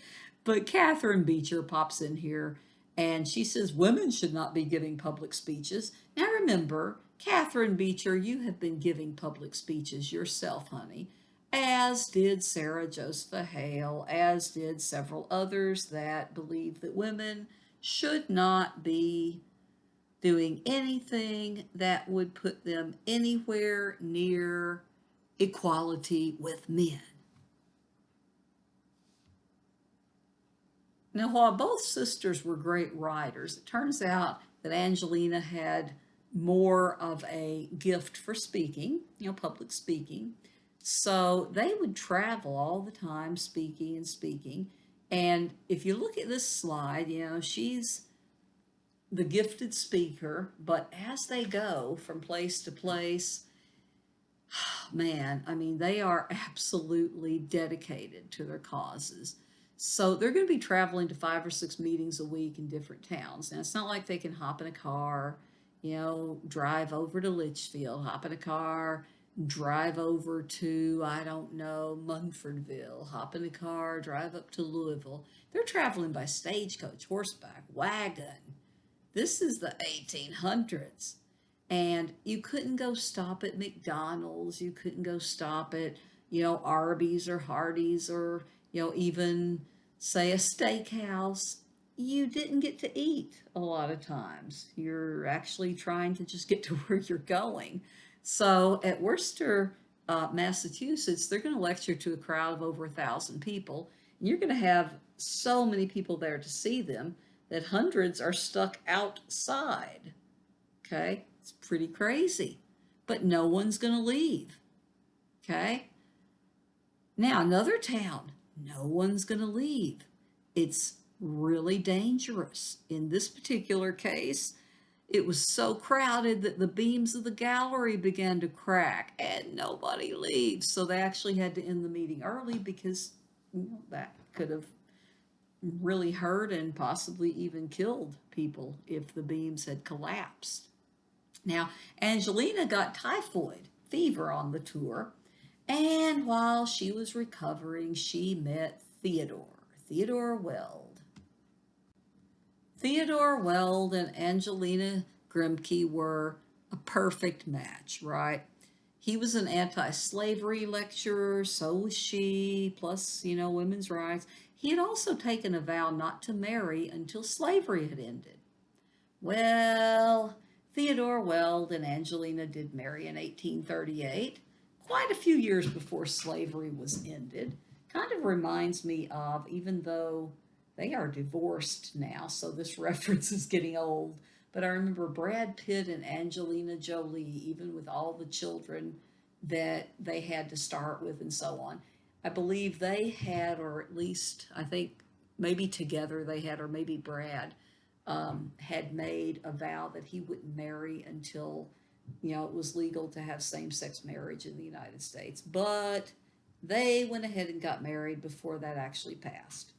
But Catherine Beecher pops in here and she says women should not be giving public speeches. Now remember, Catherine Beecher, you have been giving public speeches yourself, honey. as did Sarah Josepha Hale, as did several others that believe that women should not be doing anything that would put them anywhere near equality with men. Now, while both sisters were great writers, it turns out that Angelina had more of a gift for speaking, public speaking. So they would travel all the time speaking and speaking. And if you look at this slide, she's the gifted speaker, but as they go from place to place, man, I mean, they are absolutely dedicated to their causes. So they're going to be traveling to 5 or 6 meetings a week in different towns. Now, it's not like they can hop in a car, drive over to Litchfield, hop in a car, drive over to, I don't know, Munfordville, hop in a car, drive up to Louisville. They're traveling by stagecoach, horseback, wagon. This is the 1800s. And you couldn't go stop at McDonald's. You couldn't go stop at, Arby's or Hardee's or, even say a steakhouse. You didn't get to eat a lot of times. You're actually trying to just get to where you're going. So at Worcester, Massachusetts, they're going to lecture to a crowd of over 1,000 people. And you're going to have so many people there to see them that hundreds are stuck outside. Okay, it's pretty crazy, but no one's going to leave. Okay, now another town, no one's going to leave. It's really dangerous. In this particular case, it was so crowded that the beams of the gallery began to crack and nobody leaves. So they actually had to end the meeting early because that could have really hurt and possibly even killed people if the beams had collapsed. Now, Angelina got typhoid fever on the tour, and while she was recovering, she met Theodore Weld. Theodore Weld and Angelina Grimke were a perfect match, right? He was an anti-slavery lecturer, so was she, plus, women's rights. He had also taken a vow not to marry until slavery had ended. Well, Theodore Weld and Angelina did marry in 1838, quite a few years before slavery was ended. Kind of reminds me of, even though they are divorced now, so this reference is getting old, but I remember Brad Pitt and Angelina Jolie, even with all the children that they had to start with and so on. I believe they had, or at least I think maybe together they had, or maybe Brad had made a vow that he wouldn't marry until, it was legal to have same-sex marriage in the United States. But they went ahead and got married before that actually passed.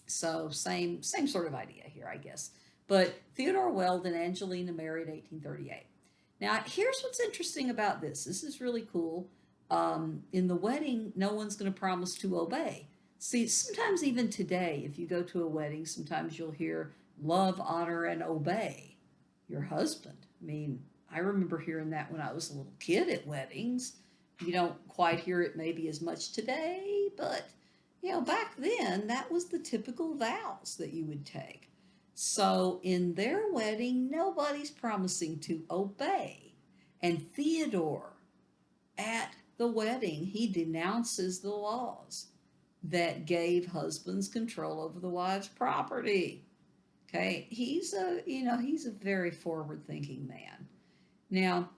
So same sort of idea here, I guess. But Theodore Weld and Angelina married 1838. Now, here's what's interesting about this. This is really cool. In the wedding, no one's going to promise to obey. See, sometimes even today, if you go to a wedding, sometimes you'll hear love, honor, and obey your husband. I mean, I remember hearing that when I was a little kid at weddings. You don't quite hear it maybe as much today, but back then that was the typical vows that you would take. So in their wedding, nobody's promising to obey. And Theodore, at the wedding, he denounces the laws that gave husbands control over the wife's property. Okay, he's a very forward-thinking man. Now,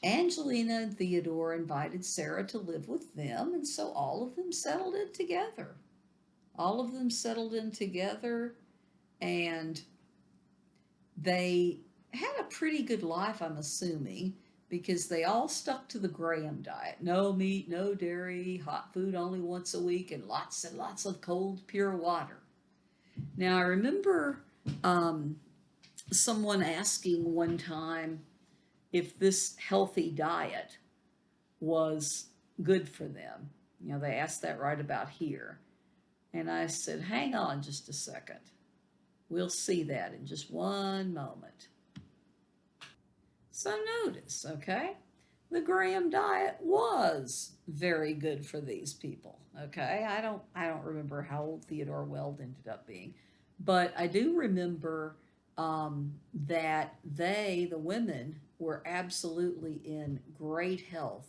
Angelina and Theodore invited Sarah to live with them, and so all of them settled in together. All of them settled in together, and they had a pretty good life, I'm assuming, because they all stuck to the Graham diet. No meat, no dairy, hot food only once a week, and lots of cold, pure water. Now, I remember someone asking one time if this healthy diet was good for them. They asked that right about here. And I said, hang on just a second. We'll see that in just one moment. So notice, okay? the Graham diet was very good for these people. Okay, I don't remember how old Theodore Weld ended up being, but I do remember that the women, were absolutely in great health,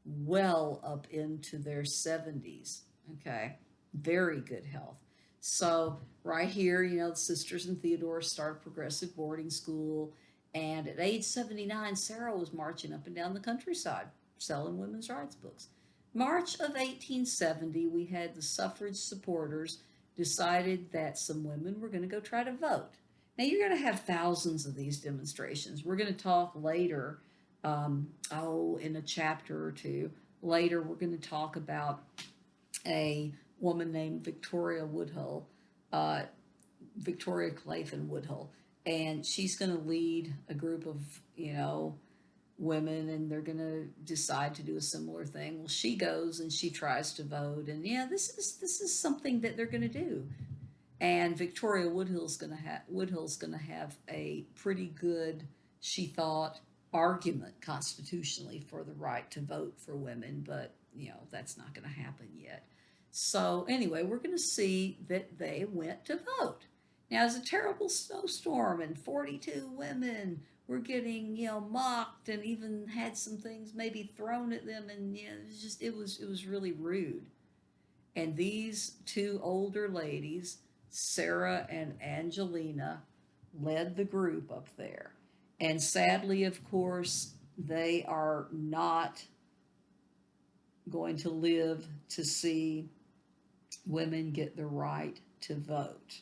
well up into their 70s. Okay, very good health. So right here, the sisters and Theodore started progressive boarding school, and at age 79, Sarah was marching up and down the countryside selling women's rights books. March of 1870, we had the suffrage supporters decided that some women were going to go try to vote. Now, you're going to have thousands of these demonstrations. We're going to talk later, in a chapter or two later, we're going to talk about a woman named Victoria Woodhull, uh, Victoria Clayton Woodhull, and she's going to lead a group of women, and they're going to decide to do a similar thing. Well, she goes and she tries to vote, and yeah, this is something that they're going to do. And Victoria Woodhull's going to have a pretty good, she thought, argument constitutionally for the right to vote for women, but that's not going to happen yet. So anyway, we're going to see that they went to vote. Now, it's a terrible snowstorm, and 42 women were getting mocked, and even had some things maybe thrown at them, and it was really rude. And these two older ladies, Sarah and Angelina, led the group up there. And sadly, of course, they are not going to live to see women get the right to vote.